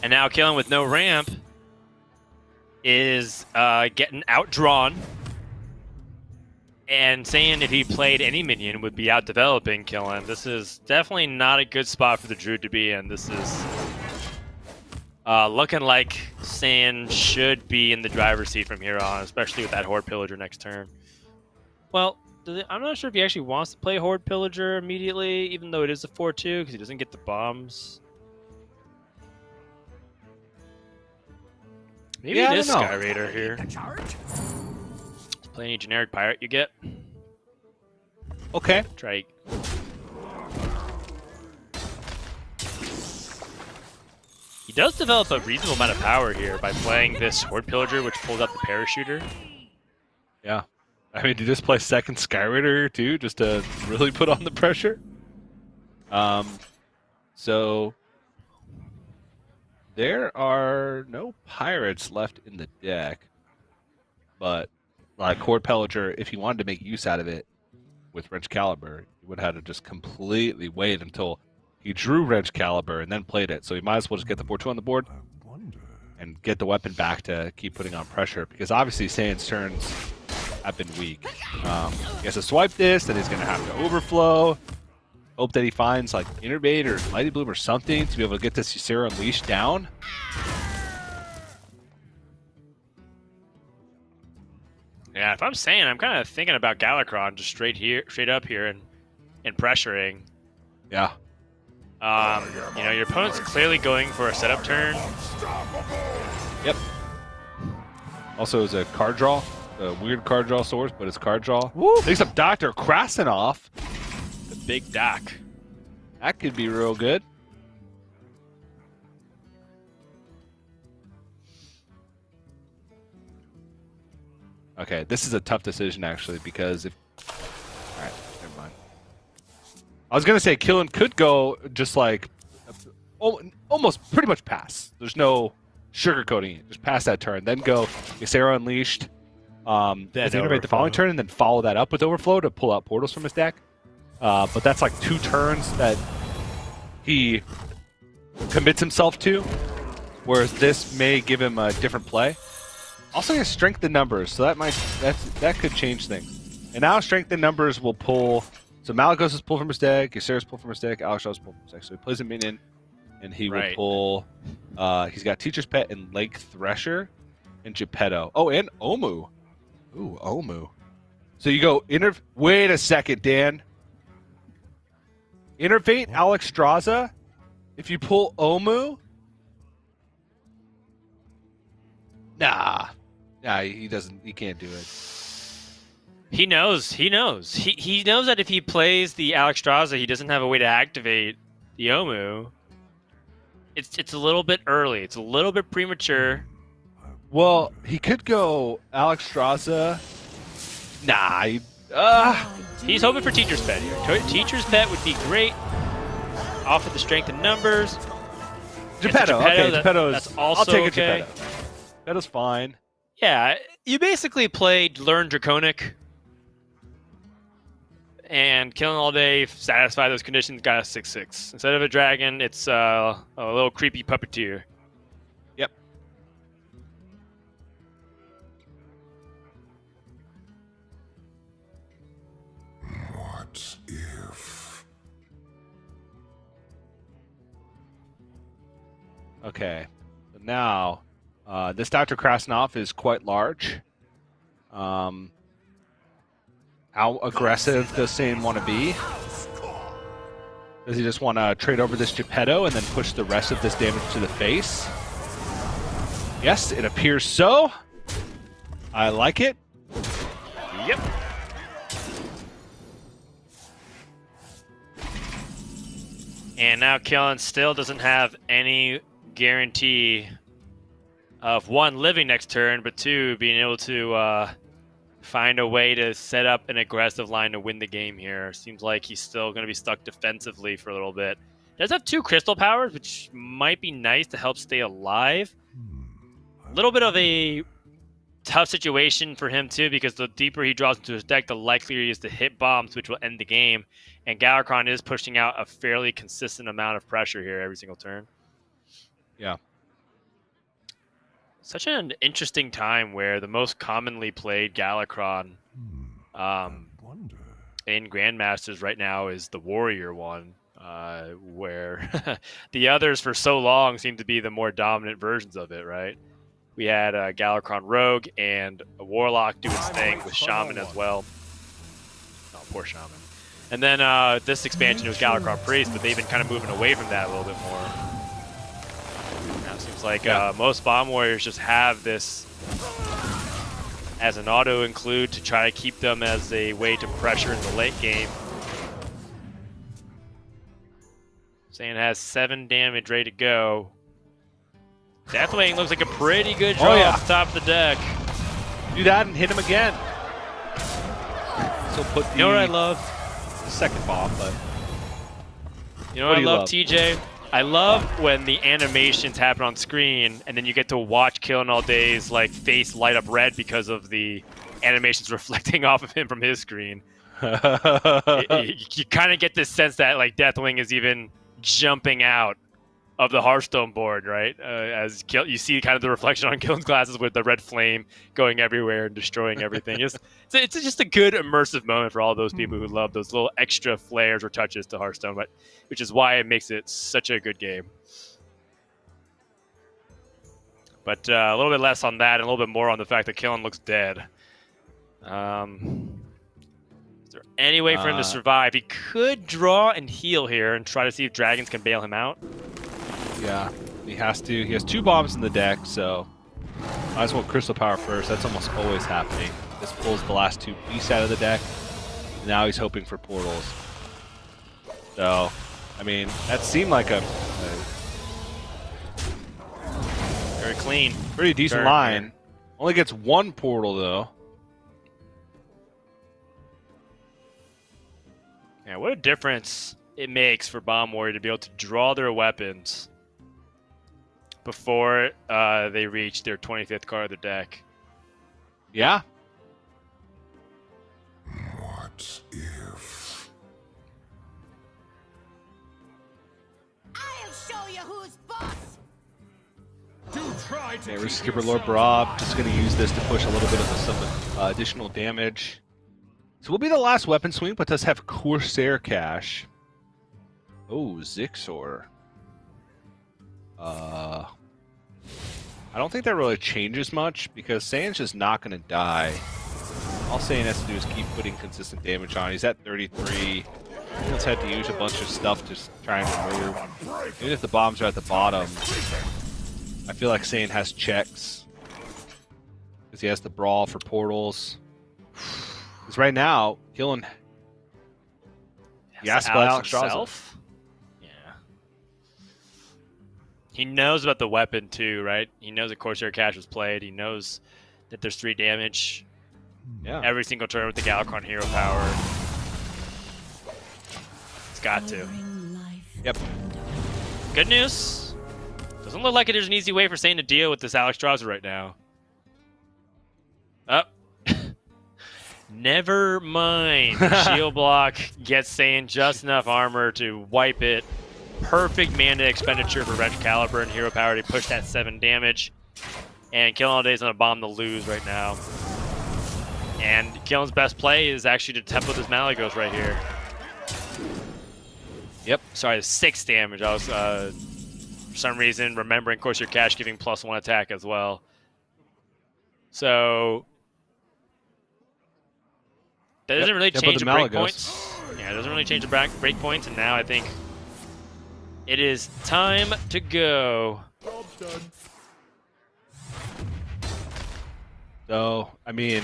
And now Killen with no ramp is getting outdrawn. And saying if he played any minion would be out developing Killen. This is definitely not a good spot for the Druid to be in. This is looking like Saiyan should be in the driver's seat from here on, especially with that Horde Pillager next turn. Well, I'm not sure if he actually wants to play Horde Pillager immediately, even though it is a 4-2, because he doesn't get the bombs. Maybe it is Sky Raider here. Play any generic pirate you get. Okay. Try. He does develop a reasonable amount of power here by playing this Horde Pillager, which pulls out the Parachuter. Yeah. I mean, you just play second Sky Raider too, just to really put on the pressure. So there are no pirates left in the deck, but like Horde Pillager, if you wanted to make use out of it with Wrench Caliber, you would have to just completely wait until he drew Wrench Caliber and then played it. So you might as well just get the 4-2 on the board and get the weapon back to keep putting on pressure, because obviously Saiyan's turns have been weak. He has to swipe this, then he's going to have to overflow. Hope that he finds like Innervate or Mighty Bloom or something to be able to get this Ysera Unleashed down. Yeah, if I'm Saiyan, I'm kind of thinking about Galakron just straight up here, and pressuring. Yeah. You know, your opponent's clearly going for a setup turn. Yep. Also, is a card draw. A weird card draw source, but it's card draw. Woo! Takes up Dr. Krasinov. The big doc. That could be real good. Okay, this is a tough decision actually, because if... Alright, never mind. I was going to say Killen could go just like... almost pretty much pass. There's no sugarcoating it. Just pass that turn. Then go Ysera Unleashed. Then innovate the following turn, and then follow that up with Overflow to pull out portals from his deck. But that's like 2 turns that he commits himself to, whereas this may give him a different play. Also, he has strength in numbers, so that could change things. And now strength in numbers will pull. So Malygos is pulled from his deck, Ysera's pulled from his deck, Alexstrasza is pulled from his deck. So he plays a minion, and he will pull. He's got Teacher's Pet and Lake Thresher, and Geppetto. Oh, and Omu. Ooh, Omu. So you go Wait a second, Dan. Innervate Alexstrasza. If you pull Omu. Nah, he doesn't. He can't do it. He knows. He knows that if he plays the Alexstrasza, he doesn't have a way to activate the Omu. It's a little bit early. It's a little bit premature. Well, he could go Alexstrasza. Nah. He's hoping for Teacher's Pet here. Teacher's Pet would be great. Off of the strength and numbers. Geppetto. Okay, Geppetto's. That's also I'll take a okay. Geppetto. Geppetto's fine. Yeah, you basically played Learn Draconic. And Killing All Day, satisfy those conditions, got a 6/6. Instead of a dragon, it's a little creepy puppeteer. Yep. What if? Okay. So now, this Dr. Krasnov is quite large. How aggressive does Saiyan want to be? Does he just want to trade over this Geppetto and then push the rest of this damage to the face? Yes, it appears so. I like it. Yep. And now Kellen still doesn't have any guarantee of one, living next turn, but two, being able to find a way to set up an aggressive line to win the game here. Seems like he's still going to be stuck defensively for a little bit. Does have 2 crystal powers, which might be nice to help stay alive. A little bit of a tough situation for him too, because the deeper he draws into his deck, the likelier he is to hit bombs, which will end the game. And Galakrond is pushing out a fairly consistent amount of pressure here every single turn. Yeah. Such an interesting time where the most commonly played Galakrond in Grandmasters right now is the Warrior one, where the others for so long seem to be the more dominant versions of it, right? We had Galakrond Rogue and a Warlock do its thing with Shaman as well. Oh, poor Shaman. And then this expansion was Galakrond Priest, but they've been kind of moving away from that a little bit more. Now it seems like most Bomb Warriors just have this as an auto include to try to keep them as a way to pressure in the late game. Saiyan has 7 damage ready to go. Deathwing looks like a pretty good draw off the top of the deck. Do that and hit him again. So put the, you know what I love? Second bomb, but you know what I love, TJ? I love when the animations happen on screen and then you get to watch Killing All Day's like face light up red because of the animations reflecting off of him from his screen. You kind of get this sense that like Deathwing is even jumping out of the Hearthstone board, right? As you see kind of the reflection on Killen's glasses with the red flame going everywhere and destroying everything. It's just a good immersive moment for all those people who love those little extra flares or touches to Hearthstone, which is why it makes it such a good game. But a little bit less on that and a little bit more on the fact that Killen looks dead. Is there any way for him to survive? He could draw and heal here and try to see if dragons can bail him out. Yeah, he has to. He has 2 bombs in the deck, so might as well Crystal Power first. That's almost always happening. This pulls the last 2 beasts out of the deck. Now he's hoping for portals. So, I mean, that seemed like a very clean, pretty decent line. Only gets 1 portal though. Yeah, what a difference it makes for Bomb Warrior to be able to draw their weapons before they reach their 25th card of the deck. Yeah. What if? I am show you who's boss. Okay, we're Skipper Lord Barab. Just going to use this to push a little bit of some additional damage. So we'll be the last weapon swing, but does have Corsair Cache. Oh, Zixor. I don't think that really changes much because Saiyan's just not going to die. All Saiyan has to do is keep putting consistent damage on. He's at 33. He's had to use a bunch of stuff to try and move. Even if the bombs are at the bottom, I feel like Saiyan has checks because he has the brawl for portals. Because right now, killing Alex himself? Yeah. He knows about the weapon too, right? He knows that Corsair Cache was played. He knows that there's 3 damage every single turn with the Galakrond hero power. It's got to. Yep. Good news. Doesn't look like there's an easy way for Saiyan to deal with this Alex Strauzer right now. Never mind. Shield block gets Saiyan just enough armor to wipe it. Perfect mana expenditure for Wrench Caliber and hero power to push that 7 damage. And Killing All Day is on a bomb to lose right now. And Killen's best play is actually to tempo this malygos right here. Yep. Sorry, 6 damage. I was, for some reason, remembering Corsair Cache giving +1 attack as well. So that doesn't really change the break points. Yeah, it doesn't really change the break points. And now I think it is time to go. So, I mean,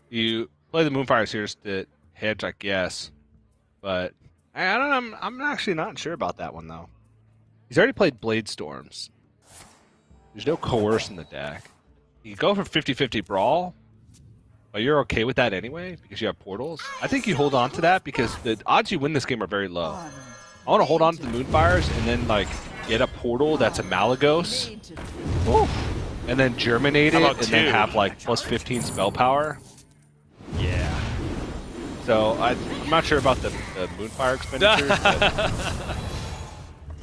you play the Moonfires here to hedge, I guess. But I don't know. I'm actually not sure about that one, though. He's already played Blade Storms. There's no Coerce in the deck. You go for 50-50 Brawl, but you're okay with that anyway because you have portals. I think you hold on to that because the odds you win this game are very low. I want to hold on to the Moonfires and then like get a portal that's a Malygos, and then germinate it and then have like +15 spell power. Yeah. So I'm not sure about the Moonfire expenditures. But...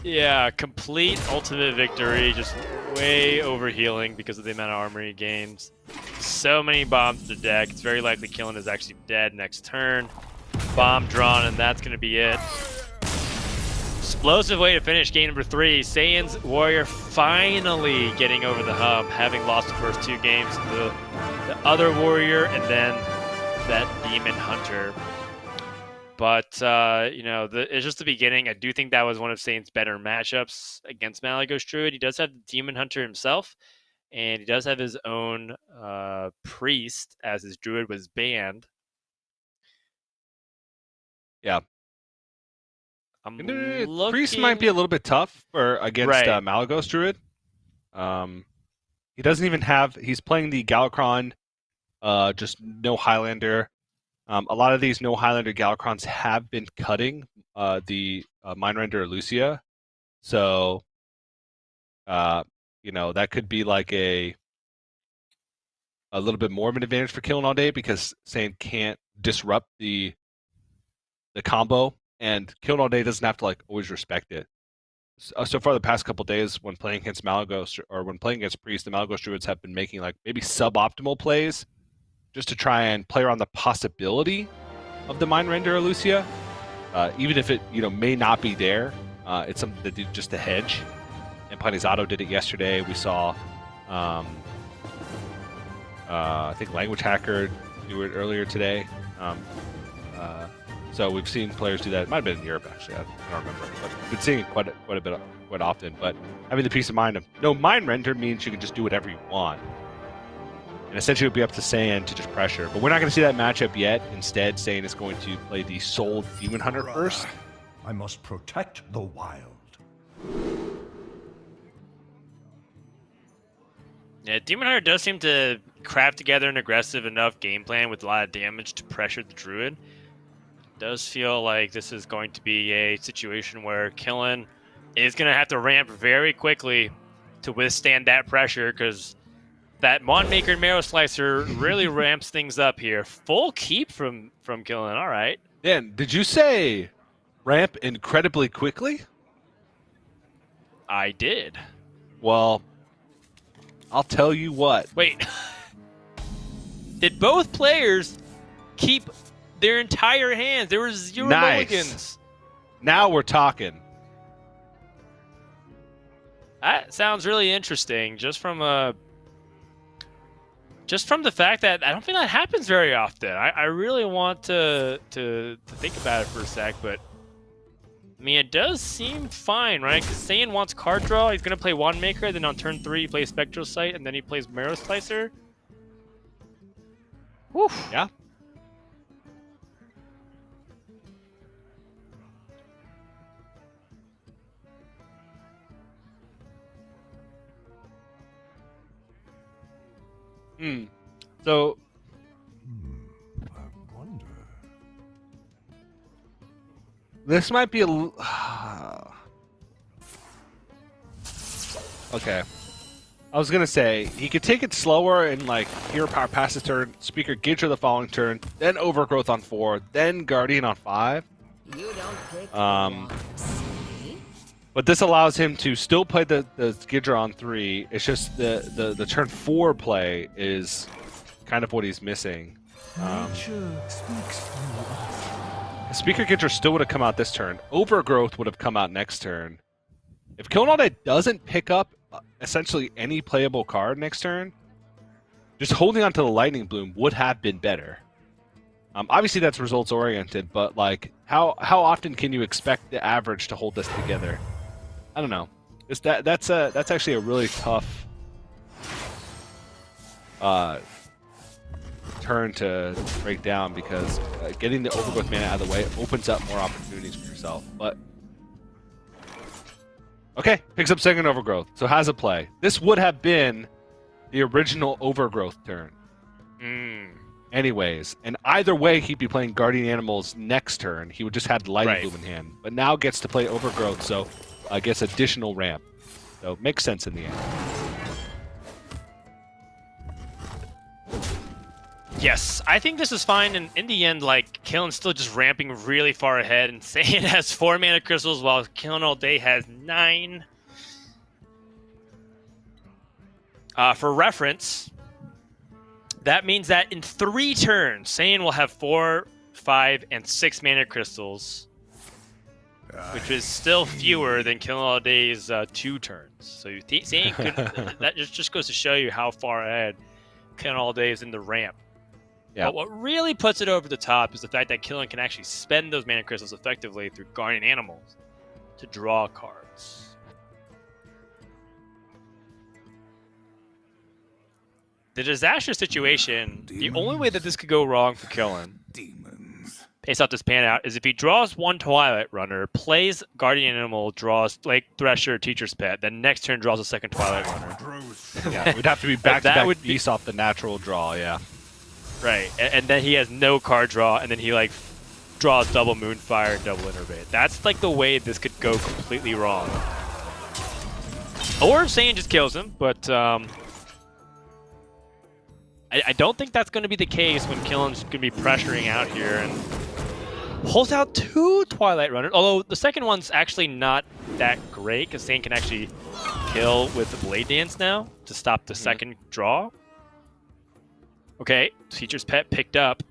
Yeah, complete ultimate victory, just way overhealing because of the amount of armor he gains. So many bombs to the deck. It's very likely Killen is actually dead next turn. Bomb drawn, and that's going to be it. Explosive way to finish game number 3. Saiyan's Warrior finally getting over the hump, having lost the first 2 games to the other Warrior and then that Demon Hunter. But, you know, it's just the beginning. I do think that was one of Saiyan's better matchups against Malygos Druid. He does have the Demon Hunter himself, and he does have his own Priest, as his Druid was banned. Yeah. Priest might be a little bit tough against Malygos Druid. He doesn't even have... He's playing the Galakrond, just no Highlander. A lot of these no Highlander Galakrons have been cutting the Mindrender Lucia, so you know that could be like a little bit more of an advantage for Killing All Day because Saiyan can't disrupt the combo, and Killing All Day doesn't have to like always respect it. So far, the past couple days, when playing against Malygos or when playing against Priest, the Malygos Druids have been making like maybe suboptimal plays, just to try and play around the possibility of the Mindrender Lucia, even if it may not be there. It's something to do just to hedge. And Panizato did it yesterday. We saw, I think Language Hacker do it earlier today. So we've seen players do that. It might have been in Europe actually. I don't remember, but we've been seeing it quite often. But having the peace of mind of no Mindrender means you can just do whatever you want. And essentially, it would be up to Saiyan to just pressure. But we're not going to see that matchup yet. Instead, Saiyan is going to play the Soul Demon Hunter first. I must protect the wild. Yeah, Demon Hunter does seem to craft together an aggressive enough game plan with a lot of damage to pressure the Druid. It does feel like this is going to be a situation where Killen is going to have to ramp very quickly to withstand that pressure because that Monmaker and Marrow Slicer really ramps things up here. Full keep from Killen. All right. Dan, did you say ramp incredibly quickly? I did. Well, I'll tell you what. Wait. Did both players keep their entire hands? There were 0 mulligans. Now we're talking. That sounds really interesting. Just from the fact that I don't think that happens very often. I really want to think about it for a sec, but I mean, it does seem fine, right? Because Saiyan wants card draw. He's going to play Wand Maker. Then on turn 3, he plays Spectral Sight. And then he plays Marrow Slicer. Whew. Yeah. So... This might be a... Okay. I was gonna say, he could take it slower and like Hero Power pass his turn, Speaker Gidra the following turn, then Overgrowth on 4, then Guardian on 5. But this allows him to still play the Gidra on 3. It's just the turn 4 play is kind of what he's missing. Speaker Gidra still would have come out this turn. Overgrowth would have come out next turn. If Killinallday doesn't pick up essentially any playable card next turn, just holding on to the Lightning Bloom would have been better. Obviously that's results oriented, but like how often can you expect the average to hold this together? I don't know. That's actually a really tough turn to break down because getting the Overgrowth mana out of the way opens up more opportunities for yourself. But okay, picks up second Overgrowth, so has a play. This would have been the original Overgrowth turn. Anyways, and either way, he'd be playing Guardian Animals next turn. He would just have the Lightning Bloom in hand, but now gets to play Overgrowth, so gets additional ramp. So makes sense in the end. Yes, I think this is fine, and in the end, like, Killin's still just ramping really far ahead, and Saiyan has 4 mana crystals while Killinallday has 9. For reference, that means that in 3 turns, Saiyan will have 4, 5, and 6 mana crystals, which is still fewer than Killinallday's 2 turns. So Saiyan could, that just goes to show you how far ahead Killinallday is in the ramp. Yeah. But what really puts it over the top is the fact that Killin can actually spend those mana crystals effectively through Guardian Animals to draw cards. The disaster situation, the only way that this could go wrong for Killin, based off this pan out, is if he draws 1 Twilight Runner, plays Guardian Animal, draws Lake Thresher, Teacher's Pet, then next turn draws a second Twilight Runner. Yeah, we'd have to be back-to-back beast off the natural draw, yeah. Right, and then he has no card draw, and then he like draws double Moonfire and double Innervate. That's like the way this could go completely wrong. Or Saiyan just kills him, but I don't think that's going to be the case when Killin's going to be pressuring out here and holds out 2 Twilight Runners. Although the second one's actually not that great because Saiyan can actually kill with the Blade Dance now to stop the second draw. Okay, Teacher's Pet picked up.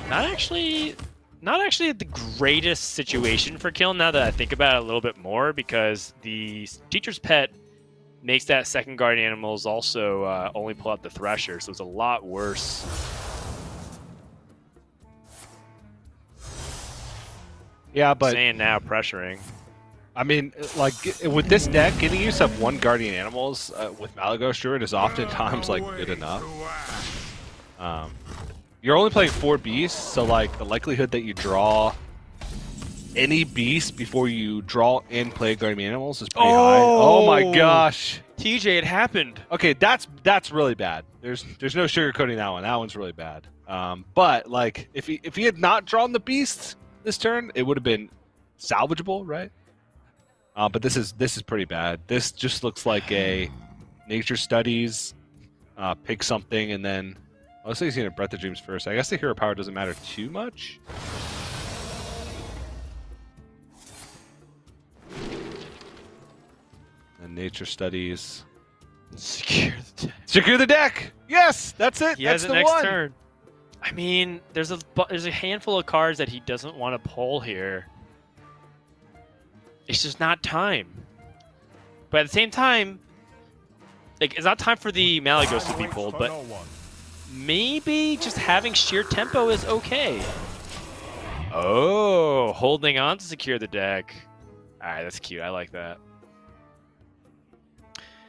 Not actually the greatest situation for Kill now that I think about it a little bit more, because the Teacher's Pet makes that second Guardian Animals also only pull out the Thresher, so it's a lot worse. Yeah, but Saiyan now pressuring. I mean, like, with this deck, getting use of 1 Guardian Animals with Malygos Druid is oftentimes, like, good enough. You're only playing 4 beasts, so, like, the likelihood that you draw any beast before you draw and play Guardian Animals is pretty high. Oh my gosh. TJ, it happened. Okay, that's really bad. There's no sugarcoating that one. That one's really bad. But, like, if he had not drawn the beast this turn, it would have been salvageable, right? But this is pretty bad. This just looks like a Nature Studies, pick something and then Looks like he's going to Breath of Dreams first. I guess the hero power doesn't matter too much. And nature studies. Secure the deck. Secure the deck! Yes! That's it! He That's has it the next one! turn. I mean, there's a handful of cards that he doesn't want to pull here. It's just not time. But at the same time, like it's not time for the Malygos to be pulled, but maybe just having sheer tempo is okay. Oh, holding on to secure the deck. All right, that's cute. I like that.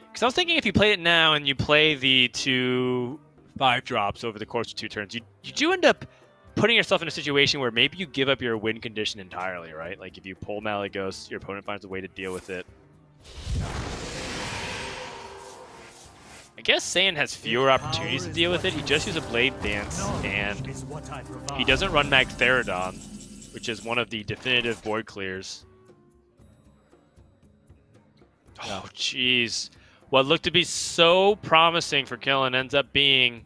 Because I was thinking if you play it now and you play the 2 5-drops over the course of 2 turns, you do end up putting yourself in a situation where maybe you give up your win condition entirely, right? Like if you pull Malygos, your opponent finds a way to deal with it. I guess Saiyan has fewer opportunities to deal with it. He just uses a Blade Dance, and he doesn't run Magtheridon, which is one of the definitive board clears. Oh, jeez. What looked to be so promising for Killen ends up being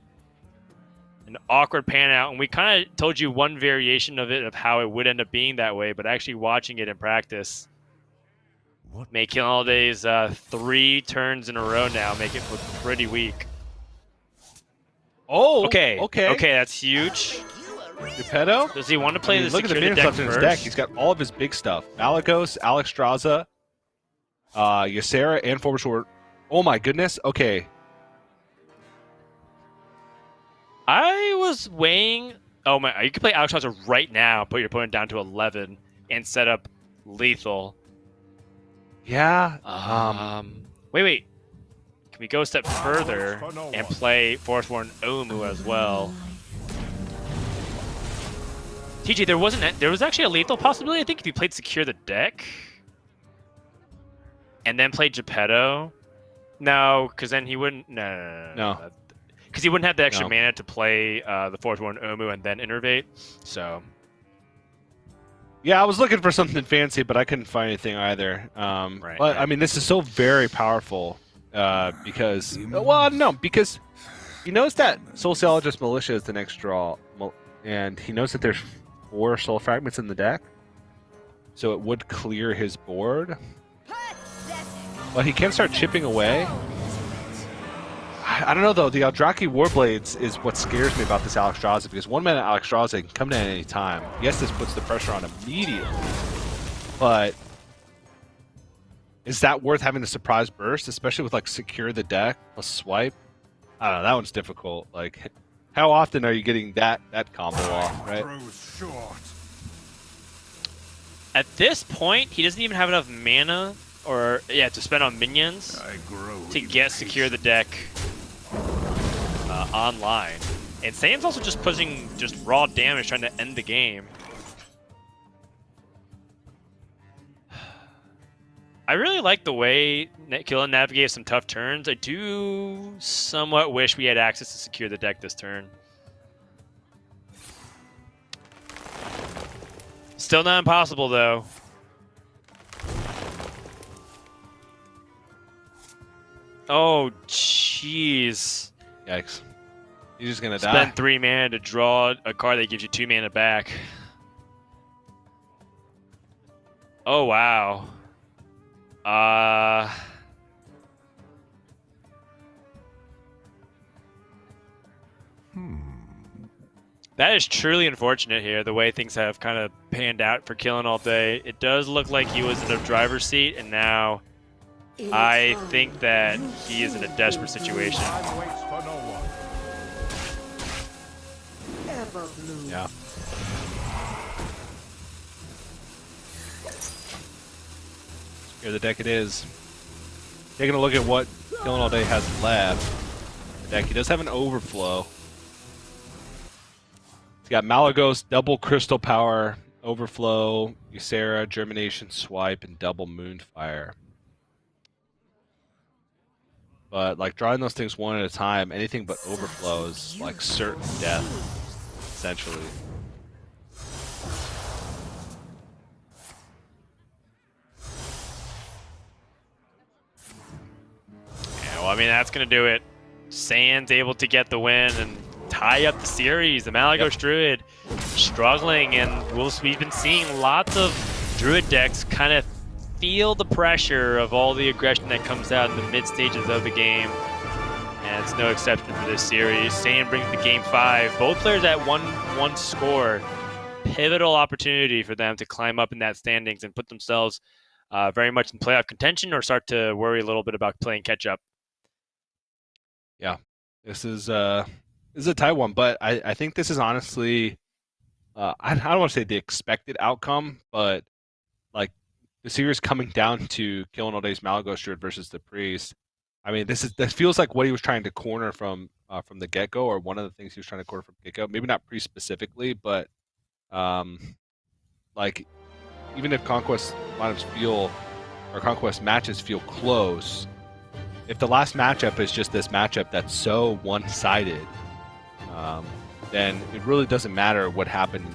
an awkward pan out, and we kind of told you one variation of it, of how it would end up being that way, but actually watching it in practice make Killinallday's 3 turns in a row now make it look pretty weak. Oh, okay, okay, that's huge. Geppetto? Does he want to play the look at the secure minions deck left in his first? deck. He's got all of his big stuff: Malygos, Alexstrasza, Ysera, and Forward Sword. Oh my goodness. Okay. I was weighing. Oh my! You could play Alexstrasza right now, put your opponent down to 11, and set up lethal. Yeah. Wait. Can we go a step further and play Forestborn Omu as well? TJ, there was actually a lethal possibility. I think if you played Secure the Deck and then played Geppetto. No, because then he wouldn't. No. Because he wouldn't have the extra mana to play the Forestborn Omu and then Innervate. So. Yeah, I was looking for something fancy, but I couldn't find anything either. But I mean, this is so very powerful because, because he knows that Sociologist Militia is the next draw, and he knows that there's 4 Soul Fragments in the deck, so it would clear his board. But he can start chipping away. I don't know though. The Eldrazi Warblades is what scares me about this Alexstrasza, because 1-mana Alexstrasza can come down at any time. Yes, this puts the pressure on immediately, but is that worth having the surprise burst, especially with like Secure the Deck plus Swipe? I don't know. That one's difficult. Like, how often are you getting that combo off, right? At this point, he doesn't even have enough mana, to spend on minions to get Secure the Deck online. And Saiyan's also just pushing raw damage, trying to end the game. I really like the way Killen navigated some tough turns. I do somewhat wish we had access to Secure the Deck this turn. Still not impossible, though. Oh, jeez. Yikes. He's just going to die. Spend 3 mana to draw a card that gives you 2 mana back. Oh, wow. That is truly unfortunate here, the way things have kind of panned out for Killinallday. It does look like he was in a driver's seat, and now I think that he is in a desperate situation. Yeah. Here the deck it is. Taking a look at what Killinallday has left. The deck, he does have an overflow. He's got Malygos, double Crystal Power, Overflow, Ysera, Germination, Swipe, and double Moonfire. But like drawing those things one at a time, anything but overflow is like certain death, essentially. Yeah, well, I mean, that's going to do it. Saiyan's able to get the win, and tie up the series. The Malygos Druid struggling, and we've been seeing lots of Druid decks kind of feel the pressure of all the aggression that comes out in the mid stages of the game. And it's no exception for this series. Saiyan brings the game 5. Both players at 1-1 score. Pivotal opportunity for them to climb up in that standings and put themselves very much in playoff contention, or start to worry a little bit about playing catch up. Yeah, this is a tight one, but I think this is honestly, I don't want to say the expected outcome, but like the series coming down to killinallday's Malygos Druid versus the Priest. I mean, this feels like what he was trying to corner from the get-go, or one of the things he was trying to corner from the get-go. Maybe not Priest specifically, but like even if Conquest lineups feel, or Conquest matches feel close, if the last matchup is just this matchup that's so one-sided, then it really doesn't matter what happened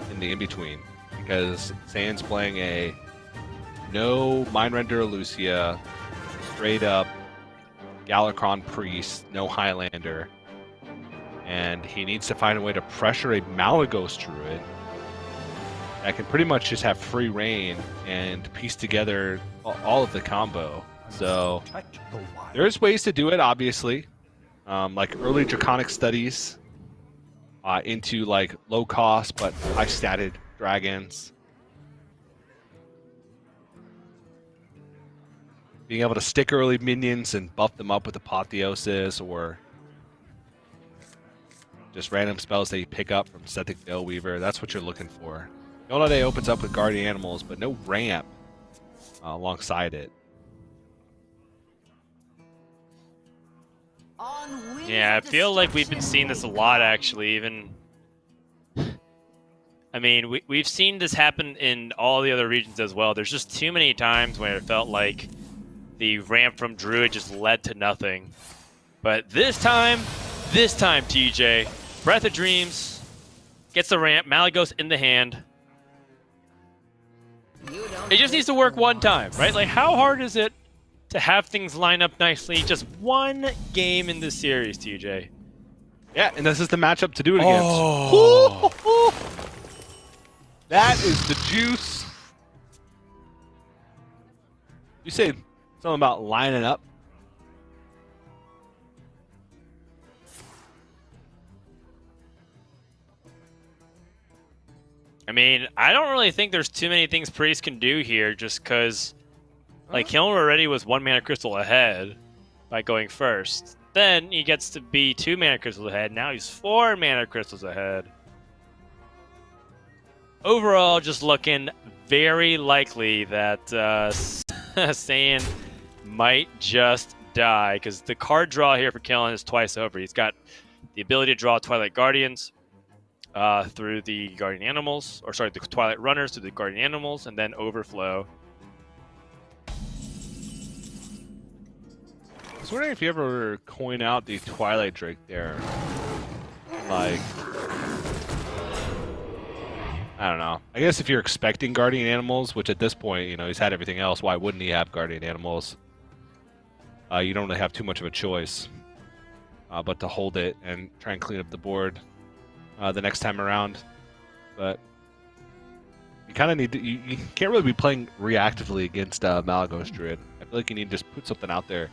in the in-between, because Saiyan's playing a no Mindrender Lucia, straight up Galakron Priest, no Highlander, and he needs to find a way to pressure a Malygos Druid that can pretty much just have free reign and piece together all of the combo. So there's ways to do it, obviously, like early Draconic studies into like low cost but high statted dragons. Being able to stick early minions and buff them up with Apotheosis, or just random spells that you pick up from Sethic Veilweaver. That's what you're looking for. Killinallday opens up with Guardian Animals, but no ramp alongside it. Yeah, I feel like we've been seeing this a lot, actually. Even, I mean, we've seen this happen in all the other regions as well. There's just too many times where it felt like the ramp from Druid just led to nothing. But this time, TJ, Breath of Dreams gets the ramp, Malygos in the hand. It just needs to work one time, right? Like, how hard is it to have things line up nicely? Just one game in this series, TJ. Yeah, and this is the matchup to do it against. Oh. That is the juice. You say something about lining up. I mean, I don't really think there's too many things Priest can do here, just because, like, Kiln already was 1 mana crystal ahead by going first. Then he gets to be 2 mana crystals ahead. Now he's 4 mana crystals ahead. Overall, just looking very likely that Saiyan might just die, because the card draw here for Killen is twice over. He's got the ability to draw Twilight Guardians through the Guardian Animals, or sorry, the Twilight Runners through the Guardian Animals, and then Overflow. I was wondering if you ever coin out the Twilight Drake there. Like, I don't know. I guess if you're expecting Guardian Animals, which at this point, you know, he's had everything else, why wouldn't he have Guardian Animals? You don't really have too much of a choice but to hold it and try and clean up the board the next time around. But you kind of need to, you can't really be playing reactively against Malygos Druid. I feel like you need to just put something out there.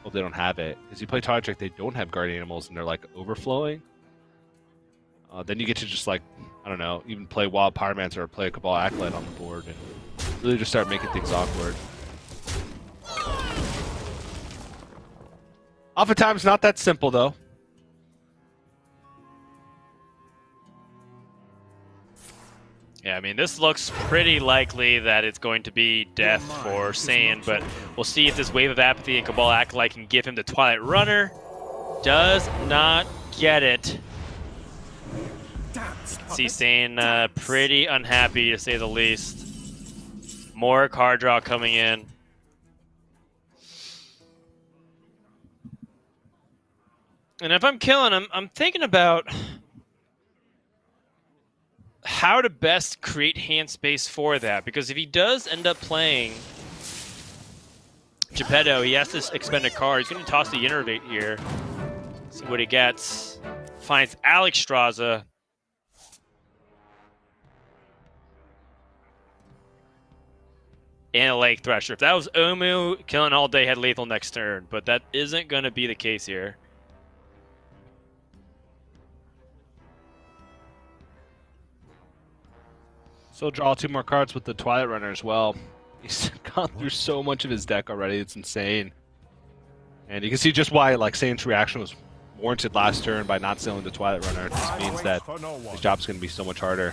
Hope they don't have it. Because you play Twilight Drake, they don't have Guardian Animals and they're like overflowing. Then you get to just, like, I don't know, even play Wild Pyromancer or play a Cabal Acolyte on the board and really just start making things awkward. Oftentimes not that simple, though. Yeah, I mean, this looks pretty likely that it's going to be death for Saiyan, but we'll see if this Wave of Apathy and Cabal Acolyte can give him the Twilight Runner. Does not get it. See Saiyan pretty unhappy, to say the least. More card draw coming in. And if I'm killing him, I'm thinking about how to best create hand space for that. Because if he does end up playing Geppetto, he has to expend a card. He's going to toss the Innervate here. See what he gets. finds Alex Straza. And a Lake Thresher. If that was Omu, Killing All Day had lethal next turn, but that isn't going to be the case here. So draw 2 more cards with the Twilight Runner as well. He's gone through so much of his deck already, it's insane. And you can see just why like Saiyans' reaction was warranted last turn by not selling the Twilight Runner. It just means that his job's going to be so much harder.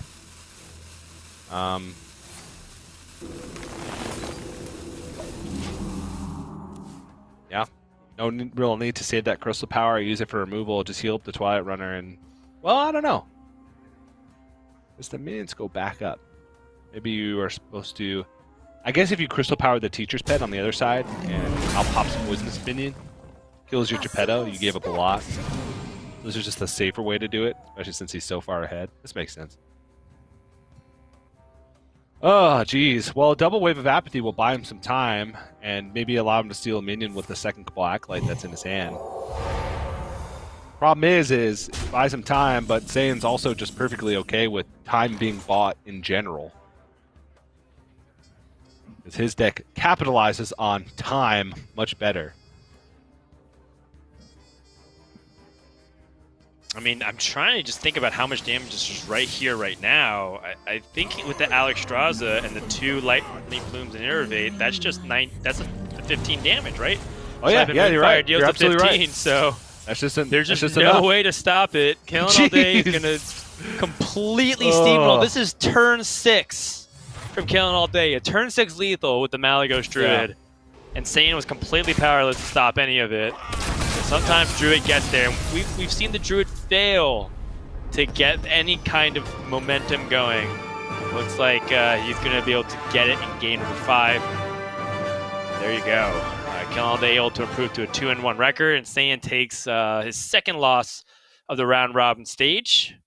Yeah, no real need to save that Crystal Power, use it for removal, just heal up the Twilight Runner, and, well, I don't know. Does the minions go back up? Maybe you are supposed to... I guess if you Crystal Power the Teacher's Pet on the other side, and I'll pop some Poisonous Minion, kills your Geppetto, you gave up a lot. This is just a safer way to do it, especially since he's so far ahead. This makes sense. Oh, geez. Well, a double Wave of Apathy will buy him some time, and maybe allow him to steal a minion with the second Blacklight that's in his hand. Problem is it buys him time, but Saiyan's also just perfectly okay with time being bought in general. Because his deck capitalizes on time much better. I mean, I'm trying to just think about how much damage is just right here, right now. I think with the Alex Straza and the 2 Lightning Plumes and Innervate, that's just 15 damage, right? Oh yeah, yeah, you're right. Deals You're to absolutely 15, right. so there's just no enough. way to stop it. Killing All Day is going to completely steamroll. This is turn 6 from Killing All Day. A turn 6 lethal with the Malygos Druid. And Saiyan was completely powerless to stop any of it. Sometimes Druid gets there. We've seen the Druid fail to get any kind of momentum going. Looks like he's going to be able to get it in game number 5. There you go. Killing All Day able to improve to a 2-1 record, and Saiyan takes his second loss of the round robin stage.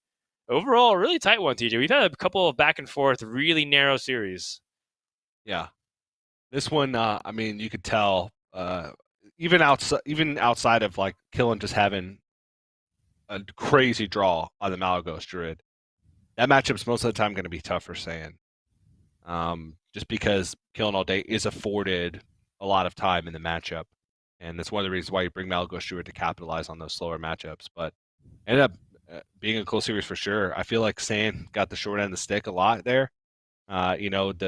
Overall, a really tight one, TJ. We've had a couple of back and forth, really narrow series. Yeah. This one, I mean, you could tell... even outside of like Killen just having a crazy draw on the Malygos Druid, that matchup's most of the time going to be tough for Saiyan. Just because Killing All Day is afforded a lot of time in the matchup, and that's one of the reasons why you bring Malygos Druid to capitalize on those slower matchups. But ended up being a close series for sure. I feel like Saiyan got the short end of the stick a lot there. You know, the